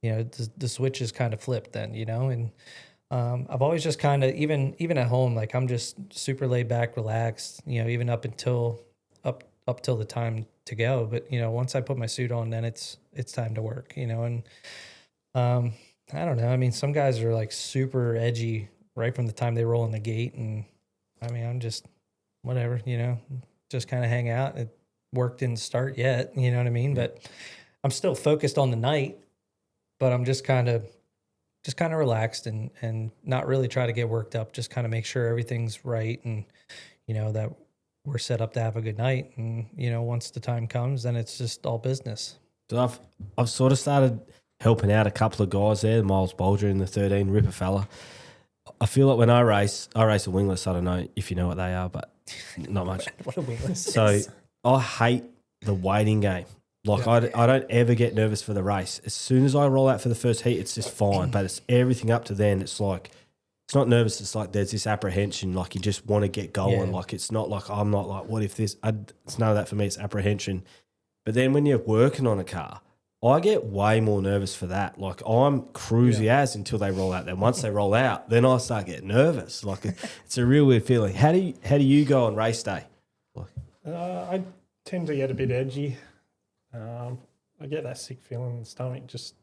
[SPEAKER 3] the switch is kind of flipped then, and I've always just kind of even at home, like I'm just super laid back, relaxed, even up till the time to go. But once I put my suit on, then it's time to work, and I don't know. I mean, some guys are like super edgy right from the time they roll in the gate, and I mean, I'm just whatever, just kind of hang out. Work didn't start yet, you know what I mean? But I'm still focused on the night, but I'm just kind of relaxed and not really try to get worked up. Just kind of make sure everything's right, and that we're set up to have a good night. And once the time comes, then it's just all business.
[SPEAKER 1] So I've sort of started helping out a couple of guys there. Miles Bolger in the 13, ripper fella. I feel like when I race a wingless. I don't know if you know what they are, but not much.
[SPEAKER 3] What a wingless.
[SPEAKER 1] So I hate the waiting game. Like I don't ever get nervous for the race. As soon as I roll out for the first heat, it's just fine. But it's everything up to then. It's like, it's not nervous. It's like there's this apprehension. Like you just want to get going. Like it's not like I'm not like, what if this? It's none of that for me. It's apprehension. But then when you're working on a car, I get way more nervous for that. Like I'm cruisy as until they roll out. Then once they roll out, then I start getting nervous. Like it's a real weird feeling. How do you go on race day?
[SPEAKER 2] I tend to get a bit edgy. I get that sick feeling in the stomach. Just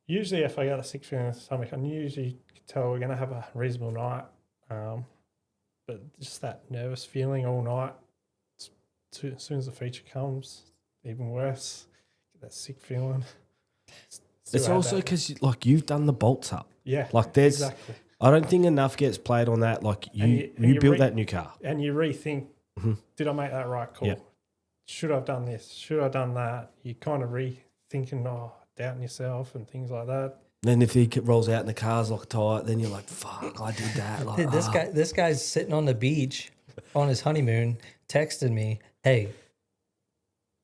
[SPEAKER 2] usually, if I get a sick feeling in the stomach, I usually can tell we're going to have a reasonable night. But just that nervous feeling all night. As soon as the feature comes, even worse. Get that sick feeling.
[SPEAKER 1] It's also because you've done the bolts up.
[SPEAKER 2] Yeah,
[SPEAKER 1] like there's.
[SPEAKER 2] exactly.
[SPEAKER 1] I don't think enough gets played on that. Like you built that new car,
[SPEAKER 2] and you rethink. Did I make that right call?
[SPEAKER 1] Yep.
[SPEAKER 2] Should I have done this? Should I have done that? You kind of rethinking, doubting yourself and things like that.
[SPEAKER 1] Then if he rolls out and the car's like tight, then you're like, fuck, I did that. Like,
[SPEAKER 3] this guy's sitting on the beach on his honeymoon, texting me, hey,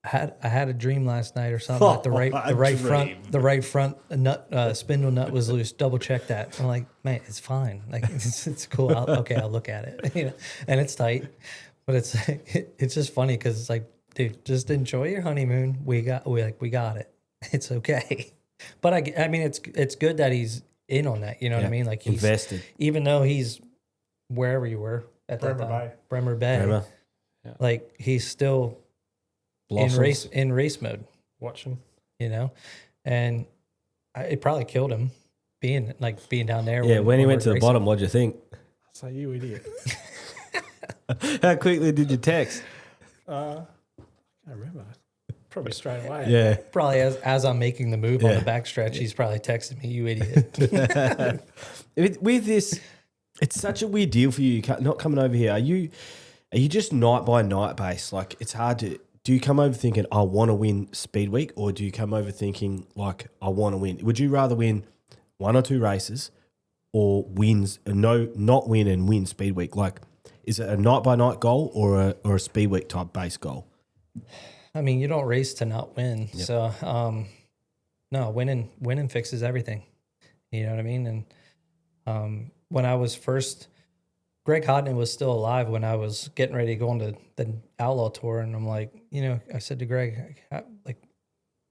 [SPEAKER 3] I had a dream last night or something. Like the right front nut spindle nut was loose. Double check that. I'm like, man, it's fine. Like it's cool. I'll look at it. And it's tight, but it's just funny because it's like, dude, just enjoy your honeymoon. We got it. It's okay. But I mean, it's good that he's in on that. You know what I mean? Like he's
[SPEAKER 1] invested,
[SPEAKER 3] even though he's wherever you were at that time, Bremer Bay.
[SPEAKER 2] Yeah.
[SPEAKER 3] Like he's still in race mode,
[SPEAKER 2] watching.
[SPEAKER 3] And it probably killed him being down there.
[SPEAKER 1] Yeah, when he went to the bottom, what'd you think?
[SPEAKER 2] I say, you idiot.
[SPEAKER 1] How quickly did you text?
[SPEAKER 2] I can't remember. Probably straight away.
[SPEAKER 1] Yeah.
[SPEAKER 3] Probably as I'm making the move on the backstretch, he's probably texting me, you idiot.
[SPEAKER 1] With this, it's such a weird deal for you not coming over here. Are you just night by night based? Like it's hard to. Do you come over thinking I want to win Speed Week, or do you come over thinking like I want to win? Would you rather win one or two races, or not win and win Speed Week? Like, is it a night by night goal or a Speed Week type base goal?
[SPEAKER 3] I mean, you don't race to not win. Yep. So, no, winning fixes everything. You know what I mean? And when I was first, Greg Hodnett was still alive when I was getting ready to go on the Outlaw Tour, and I'm like, I said to Greg,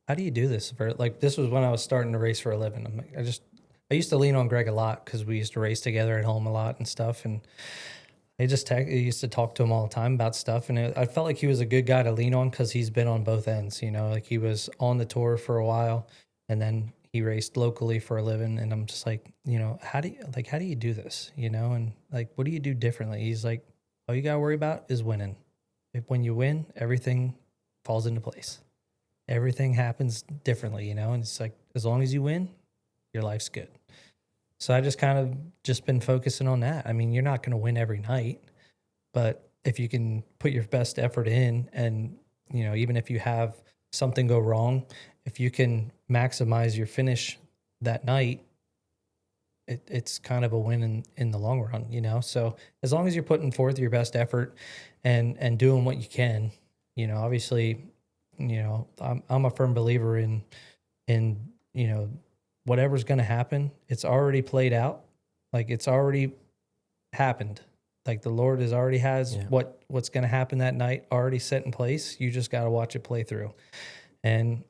[SPEAKER 3] how do you do this? This was when I was starting to race for a living. I'm like, I used to lean on Greg a lot because we used to race together at home a lot and stuff. And I used to talk to him all the time about stuff. And I felt like he was a good guy to lean on because he's been on both ends, like he was on the tour for a while and then he raced locally for a living. And I'm just like, how do you do this? And like, what do you do differently? He's like, all you got to worry about is winning. When you win, everything falls into place. Everything happens differently, and it's like, as long as you win, your life's good. So I just kind of been focusing on that. I mean, you're not going to win every night, but if you can put your best effort in and, even if you have something go wrong, if you can maximize your finish that night, it's kind of a win in the long run, So as long as you're putting forth your best effort and doing what you can, obviously, I'm a firm believer in whatever's going to happen, it's already played out. Like it's already happened. Like the Lord has what's going to happen that night already set in place. You just got to watch it play through. And,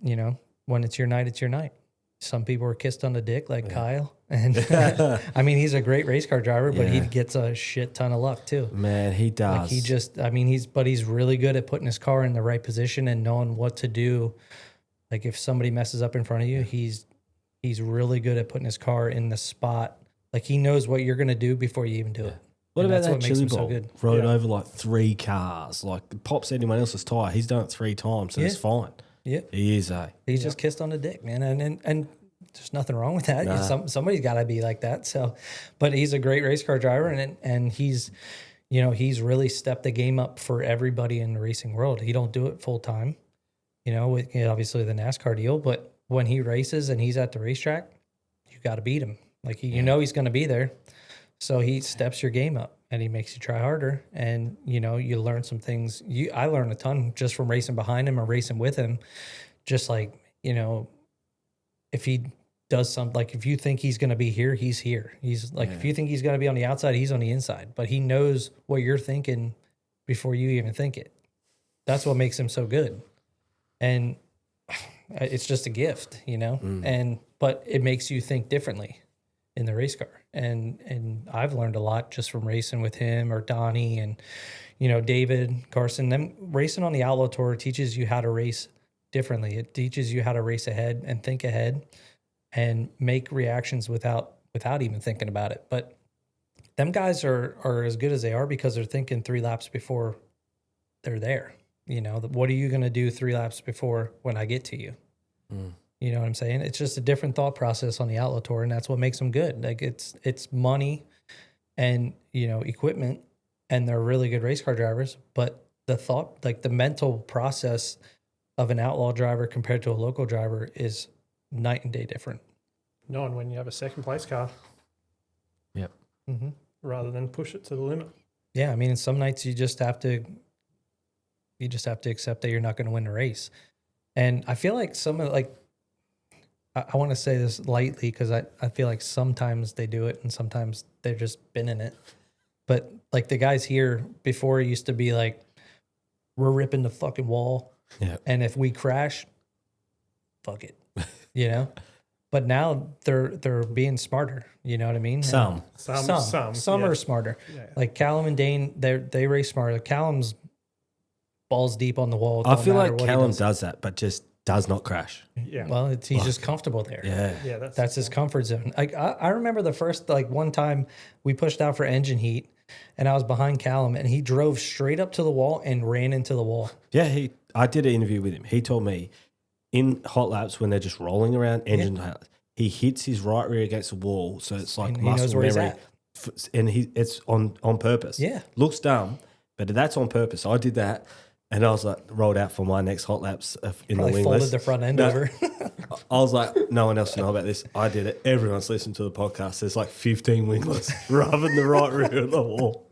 [SPEAKER 3] when it's your night, it's your night. Some people are kissed on the dick like Kyle. And I mean, he's a great race car driver, but he gets a shit ton of luck too.
[SPEAKER 1] Man, he does.
[SPEAKER 3] Like he's really good at putting his car in the right position and knowing what to do. Like if somebody messes up in front of you, he's really good at putting his car in the spot. Like he knows what you're going to do before you even do it.
[SPEAKER 1] What
[SPEAKER 3] and
[SPEAKER 1] about that
[SPEAKER 3] what
[SPEAKER 1] chili
[SPEAKER 3] makes him
[SPEAKER 1] ball?
[SPEAKER 3] so good.
[SPEAKER 1] Rode over like 3 cars. Like pops anyone else's tire. He's done it 3 times, so it's fine.
[SPEAKER 3] Yeah,
[SPEAKER 1] he is.
[SPEAKER 3] He's just kissed on the dick, man, and there's nothing wrong with that.
[SPEAKER 1] Nah.
[SPEAKER 3] Somebody's got to be like that. So, but he's a great race car driver, and he's, he's really stepped the game up for everybody in the racing world. He don't do it full time, with obviously the NASCAR deal, but when he races and he's at the racetrack, you got to beat him. Like he's going to be there, so he steps your game up and he makes you try harder. And you learn some things. I learned a ton just from racing behind him or racing with him. Just like if he does something, like if you think he's going to be here, he's here. He's like if you think he's going to be on the outside, he's on the inside. But he knows what you're thinking before you even think it. That's what makes him so good. And it's just a gift, but it makes you think differently in the race car. And I've learned a lot just from racing with him or Donnie and, David, Carson. Them racing on the Outlaw Tour teaches you how to race differently. It teaches you how to race ahead and think ahead and make reactions without even thinking about it. But them guys are as good as they are because they're thinking 3 laps before they're there. What are you going to do 3 laps before when I get to you? You know what I'm saying? It's just a different thought process on the Outlaw Tour, and that's what makes them good. Like it's money and, equipment, and they're really good race car drivers, but the thought, like the mental process of an outlaw driver compared to a local driver is night and day different.
[SPEAKER 2] Knowing when you have a second place car.
[SPEAKER 1] Yep.
[SPEAKER 3] Mm-hmm.
[SPEAKER 2] Rather than push it to the limit.
[SPEAKER 3] Yeah. I mean, some nights you just have to accept that you're not going to win the race. And I feel like I want to say this lightly because I feel like sometimes they do it and sometimes they're just bending it. But like the guys here before used to be like, we're ripping the fucking wall.
[SPEAKER 1] Yeah.
[SPEAKER 3] And if we crash, fuck it, But now they're being smarter. You know what I mean?
[SPEAKER 2] Some
[SPEAKER 3] are smarter. Yeah. Like Callum and Dane, they race smarter. Callum's balls deep on the wall.
[SPEAKER 1] I feel like Callum does that, but just does not crash.
[SPEAKER 2] Yeah.
[SPEAKER 3] Well, he's just comfortable there.
[SPEAKER 1] Yeah.
[SPEAKER 2] Yeah.
[SPEAKER 3] That's his comfort zone. Like I remember the first one time we pushed out for engine heat, and I was behind Callum, and he drove straight up to the wall and ran into the wall.
[SPEAKER 1] Yeah. I did an interview with him. He told me in hot laps when they're just rolling around engine, he hits his right rear against the wall, so it's like muscle memory, and it's on purpose.
[SPEAKER 3] Yeah.
[SPEAKER 1] Looks dumb, but that's on purpose. I did that. And I was like, rolled out for my next hot laps in
[SPEAKER 3] Probably
[SPEAKER 1] the wingless.
[SPEAKER 3] Folded the front end over.
[SPEAKER 1] I was like, no one else will know about this. I did it. Everyone's listened to the podcast. There's like 15 wingless rubbing the right rear of the wall.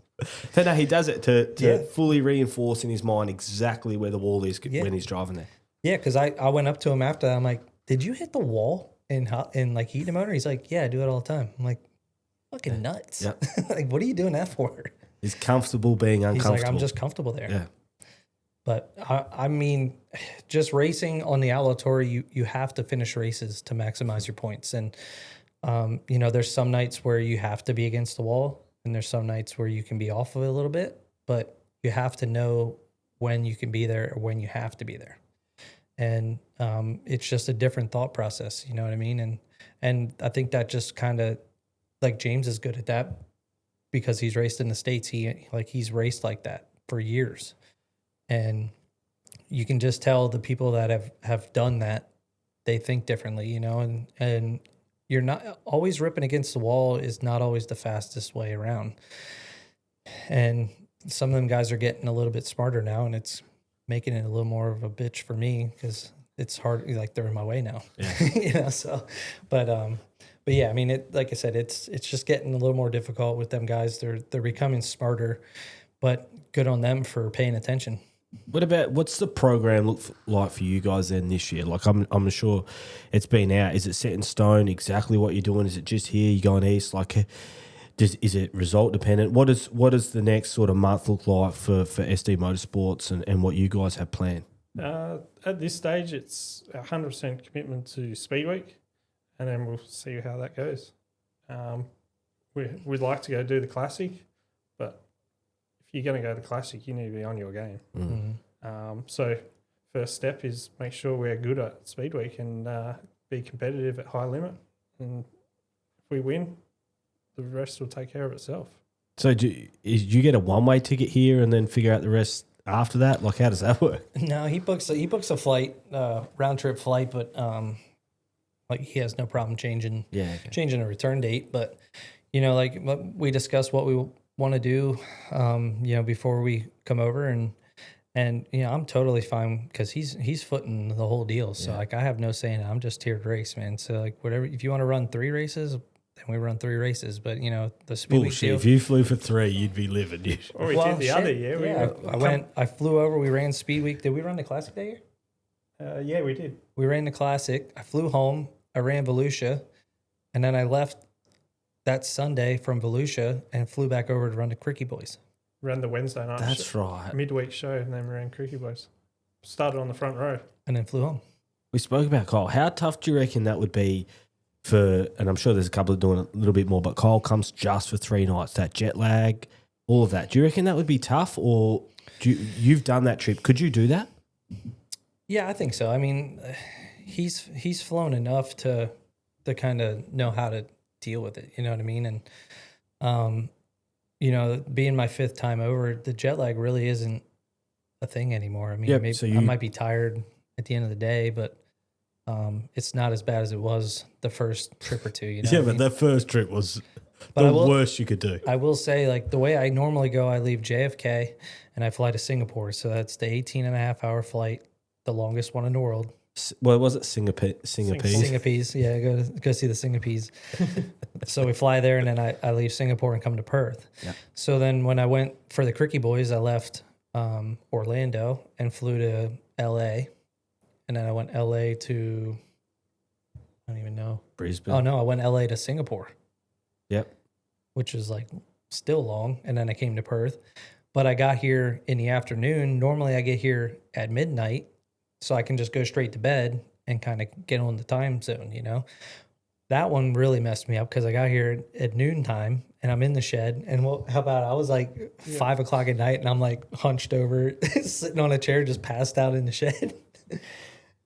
[SPEAKER 1] But no, he does it to fully reinforce in his mind exactly where the wall is when he's driving there.
[SPEAKER 3] Yeah, because I went up to him after that. I'm like, did you hit the wall in like heating the motor? He's like, yeah, I do it all the time. I'm like, fucking nuts. Like, what are you doing that for?
[SPEAKER 1] He's comfortable being uncomfortable.
[SPEAKER 3] He's like, I'm just comfortable there.
[SPEAKER 1] Yeah.
[SPEAKER 3] But I mean, just racing on the Outlaw Tour, you have to finish races to maximize your points. And, you know, there's some nights where you have to be against the wall, and there's some nights where you can be off of it a little bit, but you have to know when you can be there or when you have to be there. And it's just a different thought process, you know what I mean? And I think that just kind of, like, James is good at that because he's raced in the States. He's raced like that for years. And you can just tell the people that have done that, they think differently, you know, and you're not always ripping against the wall is not always the fastest way around. And some of them guys are getting a little bit smarter now, and it's making it a little more of a bitch for me because it's hard. Like, they're in my way now, you know? So, but yeah, I mean, like I said, it's just getting a little more difficult with them guys. They're becoming smarter, but good on them for paying attention.
[SPEAKER 1] What's the program look like for you guys then this year? Like, I'm sure it's been out. Is it set in stone exactly what you're doing? Is it just here, you're going east? Like, is it result dependent? What does the next sort of month look like for SD Motorsports and what you guys have planned?
[SPEAKER 2] At this stage, it's 100% commitment to Speed Week, and then we'll see how that goes. We'd like to go do the Classic, but if you're going to go to the Classic, you need to be on your game.
[SPEAKER 3] Mm-hmm.
[SPEAKER 2] So first step is make sure we're good at Speed Week and be competitive at high limit. And if we win, the rest will take care of itself.
[SPEAKER 1] So do you get a one-way ticket here and then figure out the rest after that? Like, how does that work?
[SPEAKER 3] No, he books a flight, round trip flight, but like, he has no problem changing a return date. But, you know, like, we discussed what we want to do, you know, before we come over, and you know, I'm totally fine because he's footing the whole deal. So like, I have no say in it. I'm just here to race, man. So like, whatever, if you want to run 3 races, then we run 3 races. But, you know, the Speed Week deal,
[SPEAKER 1] if you flew for 3, you'd be living.
[SPEAKER 2] Or we did the other year.
[SPEAKER 3] Yeah, I flew over. We ran Speed Week. Did we run the Classic that year?
[SPEAKER 2] Yeah, we did.
[SPEAKER 3] We ran the Classic. I flew home. I ran Volusia, and then I left that Sunday from Volusia and flew back over to run the Cricky Boys.
[SPEAKER 2] Ran the Wednesday night.
[SPEAKER 1] That's right.
[SPEAKER 2] Midweek show, and then we ran Cricky Boys. Started on the front row.
[SPEAKER 3] And then flew home.
[SPEAKER 1] We spoke about Kyle. How tough do you reckon that would be for, and I'm sure there's a couple of doing a little bit more, but Kyle comes just for 3 nights, that jet lag, all of that. Do you reckon that would be tough, or you've done that trip? Could you do that?
[SPEAKER 3] Yeah, I think so. I mean, he's flown enough to kind of know how to deal with it. You know what I mean? And, you know, being my 5th time over, the jet lag really isn't a thing anymore. I mean, maybe so I might be tired at the end of the day, but it's not as bad as it was the first trip or two. You know,
[SPEAKER 1] yeah, but that first trip was the worst you could do.
[SPEAKER 3] I will say, like, the way I normally go, I leave JFK and I fly to Singapore. So that's the 18.5-hour flight, the longest one in the world.
[SPEAKER 1] Well, was it Singapese?
[SPEAKER 3] Singapese, yeah, go see the Singapese. So we fly there, and then I leave Singapore and come to Perth.
[SPEAKER 1] Yeah.
[SPEAKER 3] So then when I went for the Cricky Boys, I left Orlando and flew to LA, and then I went LA to, I don't even know.
[SPEAKER 1] Brisbane.
[SPEAKER 3] Oh no, I went LA to Singapore.
[SPEAKER 1] Yep.
[SPEAKER 3] Which is like still long, and then I came to Perth. But I got here in the afternoon. Normally I get here at midnight, so I can just go straight to bed and kind of get on the time zone, you know. That one really messed me up because I got here at noontime and I'm in the shed. And how about I was like 5 o'clock at night and I'm like hunched over, sitting on a chair, just passed out in the shed.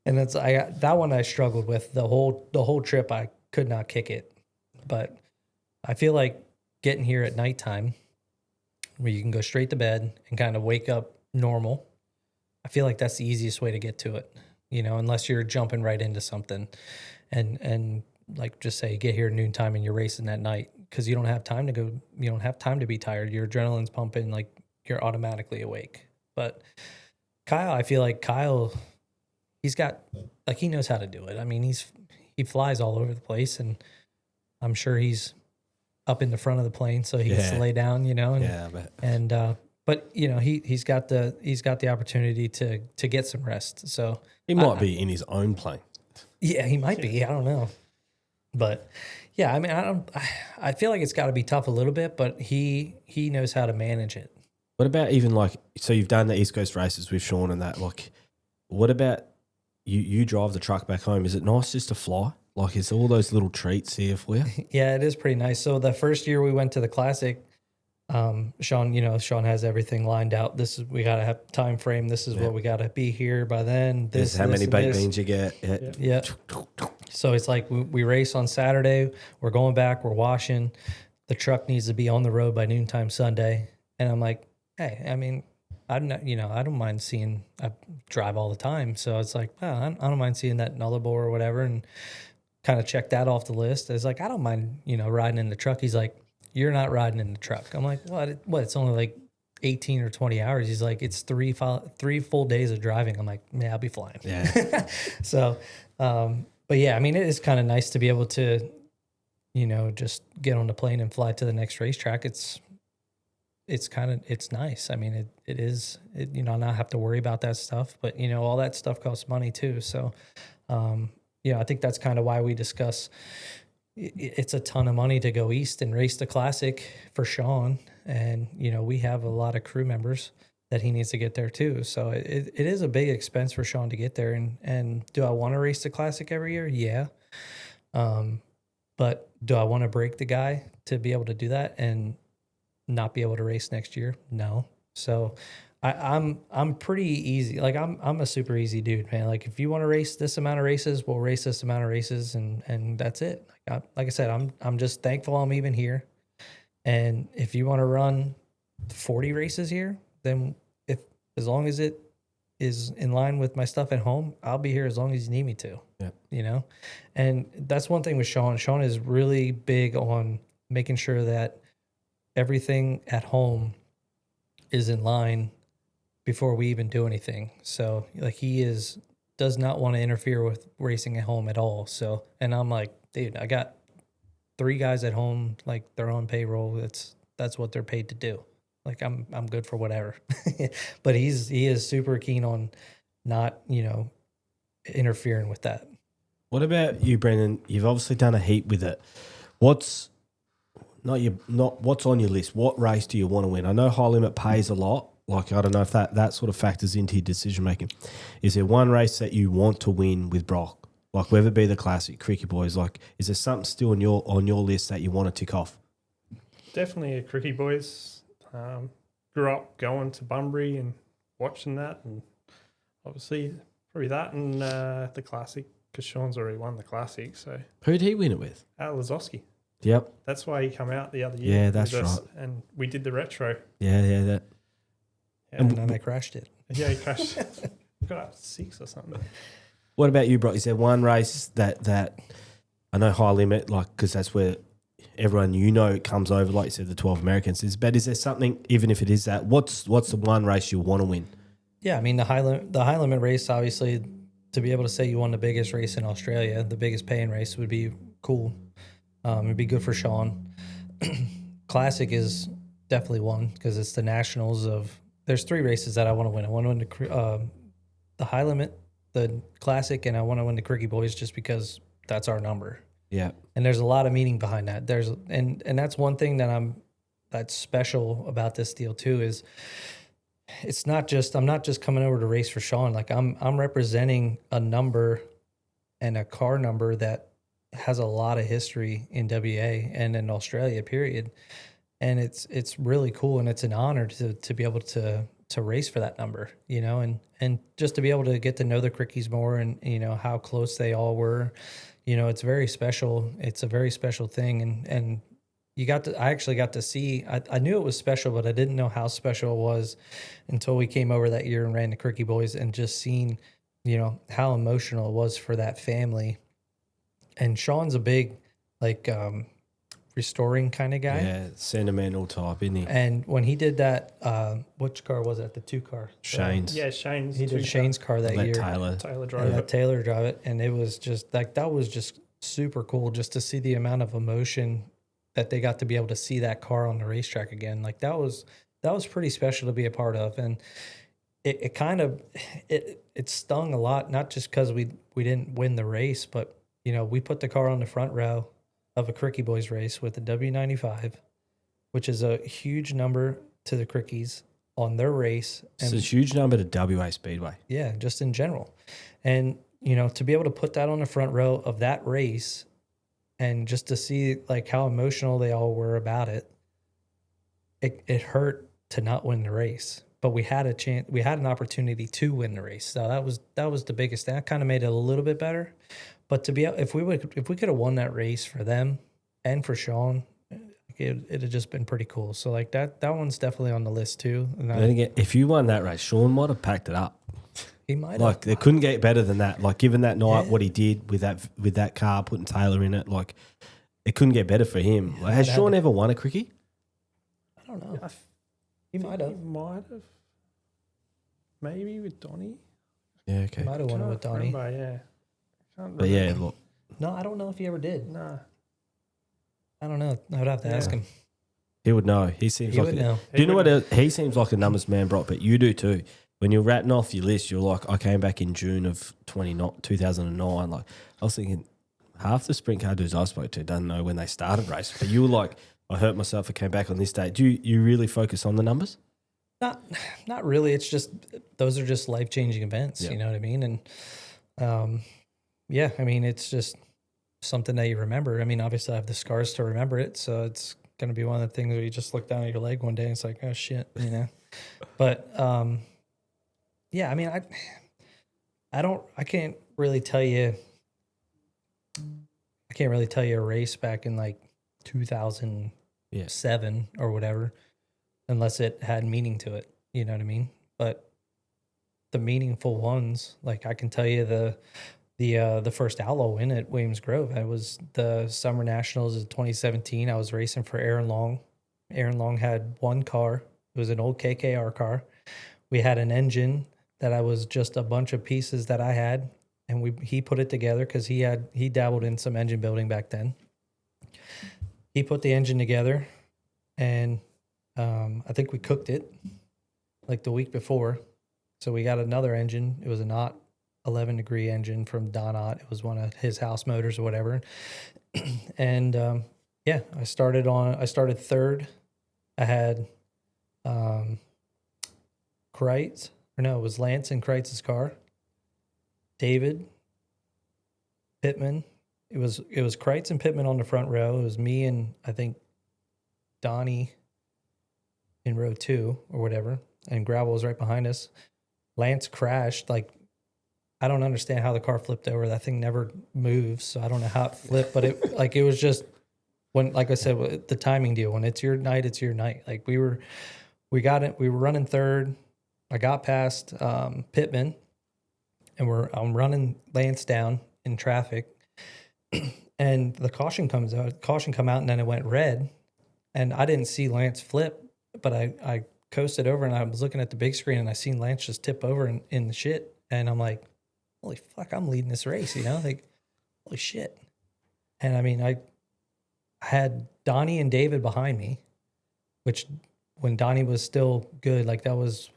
[SPEAKER 3] And that one I struggled with the whole trip. I could not kick it. But I feel like getting here at nighttime, where you can go straight to bed and kind of wake up normal, I feel like that's the easiest way to get to it, you know, unless you're jumping right into something and like, just say get here at noontime and you're racing that night, because you don't have time to go, you don't have time to be tired. Your adrenaline's pumping, like, you're automatically awake. But Kyle, I feel like he's got, like, he knows how to do it. I mean, he flies all over the place, and I'm sure he's up in the front of the plane so he gets to lay down, you know. And, but you know, he's got the opportunity to get some rest. So
[SPEAKER 1] he might be in his own plane.
[SPEAKER 3] Yeah, he might be. I don't know. But yeah, I mean, I feel like it's got to be tough a little bit, but he knows how to manage it.
[SPEAKER 1] What about even like, so you've done the East Coast races with Sean and that, like, what about you drive the truck back home? Is it nice just to fly? Like, is all those little treats here for you?
[SPEAKER 3] Yeah, it is pretty nice. So the first year we went to the Classic, Sean has everything lined out. We got to have time frame. This is what we got to be here by then.
[SPEAKER 1] This is how many baked beans you get.
[SPEAKER 3] Yeah. So it's like we race on Saturday. We're going back. We're washing. The truck needs to be on the road by noontime Sunday. And I'm like, hey, I mean, I don't mind seeing. I drive all the time, so it's like, well, I don't mind seeing that Nullarbor or whatever, and kind of check that off the list. It's like, I don't mind, riding in the truck. He's like, you're not riding in the truck. I'm like, what? It's only like 18 or 20 hours. He's like, it's three full days of driving. I'm like, yeah, I'll be flying.
[SPEAKER 1] Yeah.
[SPEAKER 3] So, but yeah, I mean, it is kind of nice to be able to, just get on the plane and fly to the next racetrack. It's nice. I mean, it is, not have to worry about that stuff, but all that stuff costs money too. So, I think that's kind of why we discuss it's a ton of money to go east and race the Classic for Sean. And, we have a lot of crew members that he needs to get there too. So it is a big expense for Sean to get there. And do I want to race the Classic every year? Yeah. But do I want to break the guy to be able to do that and not be able to race next year? No. So I'm pretty easy. Like I'm a super easy dude, man. Like if you want to race this amount of races, we'll race this amount of races, and that's it. Like I said, I'm just thankful I'm even here. And if you want to run 40 races here, then as long as it is in line with my stuff at home, I'll be here as long as you need me to. Yeah. And that's one thing with Sean. Sean is really big on making sure that everything at home is in line before we even do anything. So like does not want to interfere with racing at home at all. So, and I'm like, dude, I got 3 guys at home, like they're on payroll. That's what they're paid to do. Like I'm good for whatever. But he is super keen on not, interfering with that.
[SPEAKER 1] What about you, Brendan? You've obviously done a heat with it. What's on your list? What race do you want to win? I know high limit pays a lot. Like, I don't know if that sort of factors into your decision making. Is there one race that you want to win with Brock? Like, whether it be the Classic, Cricket Boys, like, is there something still on your list that you want to tick off?
[SPEAKER 2] Definitely a Cricket Boys. Grew up going to Bunbury and watching that, and obviously probably that and the Classic, because Sean's already won the Classic. So
[SPEAKER 1] who'd he win it with?
[SPEAKER 2] Lazowski.
[SPEAKER 1] Yep.
[SPEAKER 2] That's why he came out the other year.
[SPEAKER 1] Yeah, that's right.
[SPEAKER 2] And we did the retro.
[SPEAKER 1] Yeah, that.
[SPEAKER 3] Yeah, and then I crashed it.
[SPEAKER 2] Yeah, he crashed. Got up 6 or something.
[SPEAKER 1] What about you, Brock? Is there one race that I know high limit, like, because that's where everyone comes over, like you said, the 12 Americans is. But is there something, even if it is that, what's the one race you want to win?
[SPEAKER 3] Yeah, I mean the high limit race, obviously, to be able to say you won the biggest race in Australia, the biggest paying race, would be cool. It'd be good for Sean. Classic is definitely one because it's the nationals of. There's 3 races that I want to win. I want to win the high limit, the Classic, and I want to win the Cricket Boys just because that's our number.
[SPEAKER 1] Yeah.
[SPEAKER 3] And there's a lot of meaning behind that. And that's one thing that's special about this deal too is I'm not just coming over to race for Sean. Like I'm representing a number and a car number that has a lot of history in WA and in Australia, period. And it's really cool, and it's an honor to be able to race for that number, and just to be able to get to know the Crickies more and, how close they all were, it's very special. It's a very special thing. And I actually got to see, I knew it was special, but I didn't know how special it was until we came over that year and ran the Cricket Boys and just seen, how emotional it was for that family. And Sean's a big, restoring kind of guy.
[SPEAKER 1] Yeah, sentimental type, isn't he?
[SPEAKER 3] And when he did that, which car was that? The 2 car?
[SPEAKER 1] Shane's.
[SPEAKER 2] Yeah, Shane's.
[SPEAKER 3] He did Shane's car that year.
[SPEAKER 1] Taylor
[SPEAKER 2] drove it.
[SPEAKER 3] Taylor drove it. And it was just that was just super cool just to see the amount of emotion that they got to be able to see that car on the racetrack again. Like that was pretty special to be a part of. And it kind of stung a lot, not just because we didn't win the race, but we put the car on the front row of a Cricket Boys race with the W95, which is a huge number to the Crickies. on their race.
[SPEAKER 1] It's a huge number to WA Speedway.
[SPEAKER 3] Yeah, just in general. And, you know, to be able to put that on the front row of that race and just to see like how emotional they all were about it, it hurt to not win the race. But we had a chance, we had an opportunity to win the race. So that was the biggest thing. That kind of made it a little bit better. But to be, if we could have won that race for them and for Sean, it'd have just been pretty cool. So like that one's definitely on the list too. And
[SPEAKER 1] then again, if you won that race, Sean might have packed it up.
[SPEAKER 3] He might have.
[SPEAKER 1] Like, they couldn't get better than that. Like, given that night, what he did with that car, putting Taylor in it, like, it couldn't get better for him. Like, has Sean ever won a quickie?
[SPEAKER 3] I don't know.
[SPEAKER 2] He
[SPEAKER 3] might have.
[SPEAKER 2] He might have. Maybe with Donnie.
[SPEAKER 1] Yeah, okay.
[SPEAKER 3] Might have won it with Donnie.
[SPEAKER 2] Remember, yeah. Can't
[SPEAKER 1] But yeah, look.
[SPEAKER 3] No, I don't know if he ever did.
[SPEAKER 2] Nah.
[SPEAKER 3] I don't know. I would have to ask him.
[SPEAKER 1] He would know. He seems
[SPEAKER 3] He
[SPEAKER 1] like
[SPEAKER 3] would know.
[SPEAKER 1] Do you know what he seems like a numbers man, Brock, but you do too. When you're ratting off your list, you're like, I came back in June of 2009. Like, I was thinking, half the sprint car dudes I spoke to don't know when they started racing. But you were like, I hurt myself. I came back on this date. Do you really focus on the numbers?
[SPEAKER 3] Not really. It's just, those are just life-changing events.
[SPEAKER 1] Yeah.
[SPEAKER 3] You know what I mean? And yeah, I mean, it's just something that you remember. I mean, obviously I have the scars to remember it. So it's going to be one of the things where you just look down at your leg one day and it's like, oh shit, you know? But, yeah, I mean, I can't really tell you a race back in like 2007 or whatever, unless it had meaning to it. You know what I mean? But the meaningful ones, like I can tell you the first Outlaw win at Williams Grove. It was the Summer Nationals of 2017. I was racing for Aaron Long. Aaron Long had one car. It was an old KKR car. We had an engine that I was just a bunch of pieces that I had, and he put it together because he dabbled in some engine building back then. He put the engine together, and I think we cooked it like the week before. So we got another engine. It was a Knott 11-degree engine from Don Ott. It was one of his house motors or whatever. And yeah, I started third. I had Kreitz. Or no, it was Lance and Kreitz's car. David, Pittman. It was Kreitz and Pittman on the front row. It was me and I think Donnie in row 2 or whatever. And Gravel was right behind us. Lance crashed. Like, I don't understand how the car flipped over. That thing never moves, so I don't know how it flipped. But it was just when, like I said, the timing deal. When it's your night, it's your night. Like we were running third. I got past Pittman, and I'm running Lance down in traffic, and the caution come out, and then it went red, and I didn't see Lance flip, but I coasted over, and I was looking at the big screen, and I seen Lance just tip over in the shit, and I'm like, holy fuck, I'm leading this race, you know, like, holy shit. And I mean, I had Donnie and David behind me, which when Donnie was still good, like that was,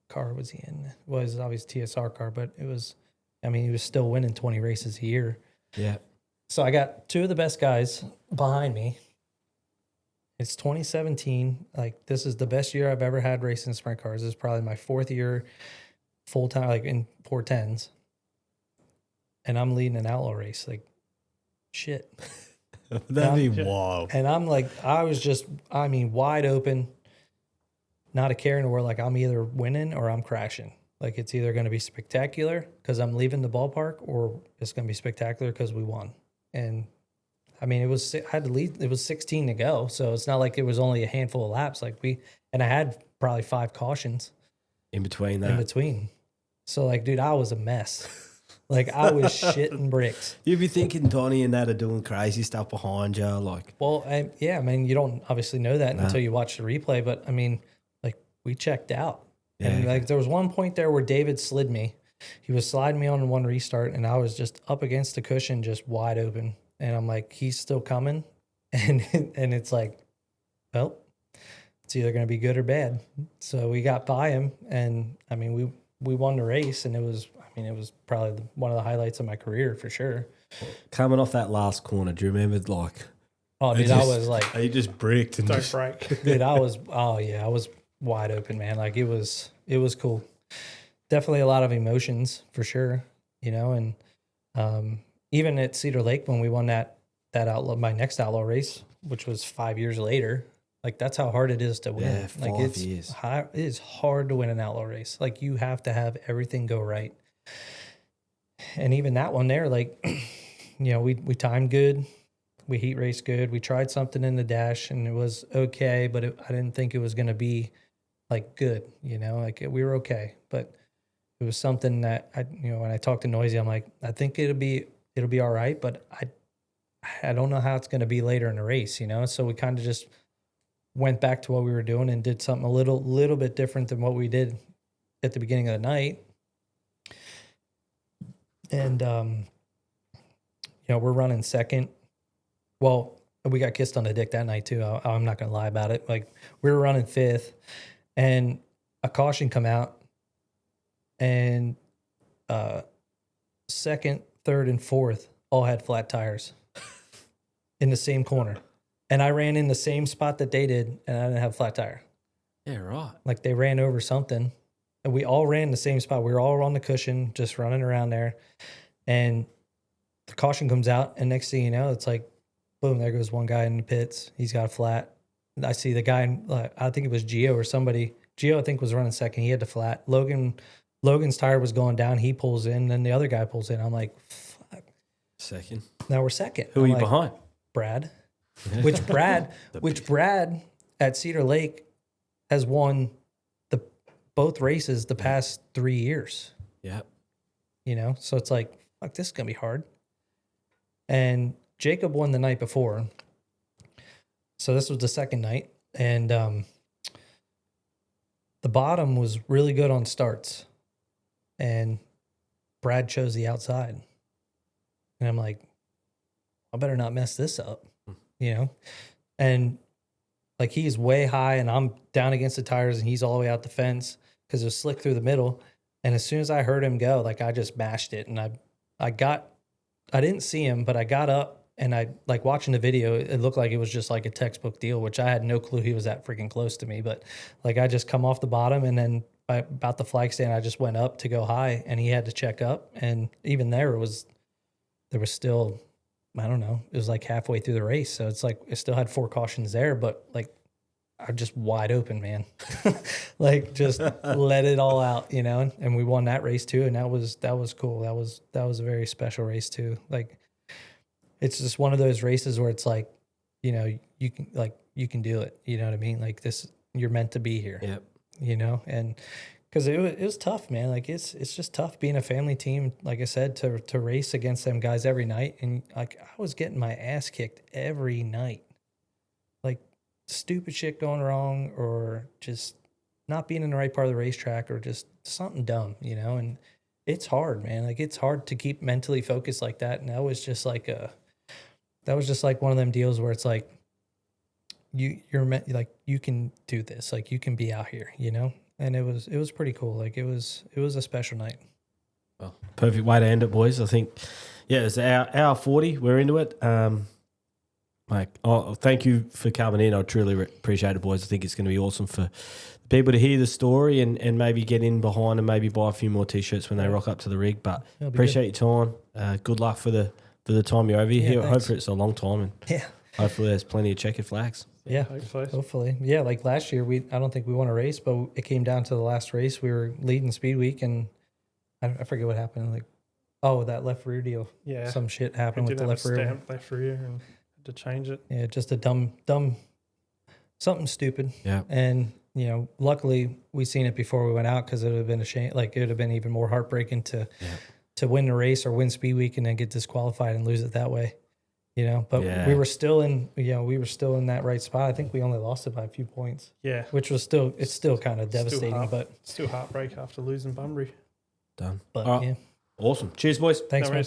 [SPEAKER 3] car was he in? It was obviously TSR car, but it was, I mean, he was still winning 20 races a year.
[SPEAKER 1] Yeah.
[SPEAKER 3] So I got two of the best guys behind me. It's 2017. Like, this is the best year I've ever had racing sprint cars. This is probably my 4th year full time, like in 410s. And I'm leading an Outlaw race. Like, shit.
[SPEAKER 1] That'd be wild.
[SPEAKER 3] And I'm like, I was just, I mean, wide open. Not a care in the world. Like, I'm either winning or I'm crashing. Like, it's either going to be spectacular because I'm leaving the ballpark, or it's going to be spectacular because we won. And I mean, I had to lead. It was 16 to go, so it's not like it was only a handful of laps. Like and I had probably 5 cautions
[SPEAKER 1] in between that.
[SPEAKER 3] In between, so like, dude, I was a mess. Like, I was shitting bricks.
[SPEAKER 1] You'd be thinking Donnie and that are doing crazy stuff behind you, like.
[SPEAKER 3] Well, yeah, I mean, you don't obviously know that until you watch the replay. But I mean, like, we checked out, and like there was one point there where David slid me. He was sliding me on one restart, and I was just up against the cushion, just wide open. And I'm like, he's still coming. And it's like, well, it's either going to be good or bad. So we got by him. And I mean, we won the race, and it was probably one of the highlights of my career for sure.
[SPEAKER 1] Coming off that last corner, do you remember, like,
[SPEAKER 3] oh, dude, I was like,
[SPEAKER 1] you just bricked and
[SPEAKER 2] don't break.
[SPEAKER 3] Dude, I was wide open, man. Like it was cool. Definitely a lot of emotions for sure, you know, and even at Cedar Lake when we won that outlaw, my next outlaw race, which was 5 years later, like that's how hard it is to win.
[SPEAKER 1] Yeah,
[SPEAKER 3] like
[SPEAKER 1] 5 years.
[SPEAKER 3] It is hard to win an outlaw race. Like you have to have everything go right. And even that one there, like, you know, we timed good. We heat raced good. We tried something in the dash and it was okay, but I didn't think it was going to be like good, you know, like we were okay, but it was something that when I talked to Noisy, I'm like, I think it'll be all right, but I don't know how it's going to be later in the race, you know? So we kind of just went back to what we were doing and did something a little bit different than what we did at the beginning of the night. And, we're running second. Well, we got kissed on the dick that night too. I'm not going to lie about it. Like we were running fifth and a caution come out and second, third, and fourth all had flat tires in the same corner. And I ran in the same spot that they did and I didn't have a flat tire.
[SPEAKER 1] Yeah, right.
[SPEAKER 3] Like they ran over something and we all ran the same spot. We were all on the cushion, just running around there. And the caution comes out and next thing you know, it's like, boom, there goes one guy in the pits. He's got a flat. I see the guy, I think it was Gio or somebody. Gio, I think, was running second. He had the flat. Logan's tire was going down. He pulls in, then the other guy pulls in. I'm like, fuck.
[SPEAKER 1] Second.
[SPEAKER 3] Now we're second.
[SPEAKER 1] Who are you
[SPEAKER 3] like,
[SPEAKER 1] behind?
[SPEAKER 3] Brad. Which Brad at Cedar Lake has won both races the past 3 years.
[SPEAKER 1] Yeah.
[SPEAKER 3] You know, so it's like, fuck, this is going to be hard. And Jacob won the night before. So this was the second night. And the bottom was really good on starts. And Brad chose the outside. And I'm like, I better not mess this up, you know? And like he's way high and I'm down against the tires and he's all the way out the fence because it was slick through the middle. And as soon as I heard him go, like I just mashed it. And I didn't see him, but I got up and I like watching the video. It looked like it was just like a textbook deal, which I had no clue he was that freaking close to me. But like I just come off the bottom and then about the flag stand, I just went up to go high and he had to check up. And even there was still, I don't know, it was like halfway through the race. So it's like, it still had 4 cautions there, but like I'm just wide open, man. Like just let it all out, you know? And we won that race too. And that was cool. That was a very special race too. Like, it's just one of those races where it's like, you know, you can do it. You know what I mean? Like this, you're meant to be here.
[SPEAKER 1] Yep.
[SPEAKER 3] You know, and because it was tough, man. Like it's just tough being a family team. Like I said, to race against them guys every night, and like I was getting my ass kicked every night. Like stupid shit going wrong, or just not being in the right part of the racetrack, or just something dumb, you know. And it's hard, man. Like it's hard to keep mentally focused like that. And that was just like one of them deals where it's like you're meant, like you can do this, like you can be out here, you know. And it was pretty cool. Like it was a special night.
[SPEAKER 1] Well, perfect way to end it, boys. I think, yeah, it's hour 40. We're into it. Thank you for coming in. I truly appreciate it, boys. I think it's going to be awesome for people to hear the story and maybe get in behind and maybe buy a few more T-shirts when they rock up to the rig. But appreciate your time. Good luck for the time you're over here. Hopefully it's a long time, and hopefully there's plenty of checkered flags.
[SPEAKER 3] Yeah, hopefully. Yeah, like last year, I don't think we won a race, but it came down to the last race. We were leading Speed Week, and I forget what happened. Like, that left rear deal. Yeah, some shit happened with the left rear.
[SPEAKER 2] Stamped left rear, and had to change it.
[SPEAKER 3] Yeah, just a dumb, something stupid.
[SPEAKER 1] Yeah,
[SPEAKER 3] and you know, luckily we seen it before we went out because it would have been a shame. Like it would have been even more heartbreaking to win the race or win Speed Week and then get disqualified and lose it that way. You know, but we were still in that right spot. I think we only lost it by a few points.
[SPEAKER 2] Yeah.
[SPEAKER 3] Which was still kind of devastating, but
[SPEAKER 2] still heartbreak after losing Bunbury.
[SPEAKER 1] Done.
[SPEAKER 3] But
[SPEAKER 1] right. Yeah. Awesome. Cheers, boys.
[SPEAKER 3] Thanks, man.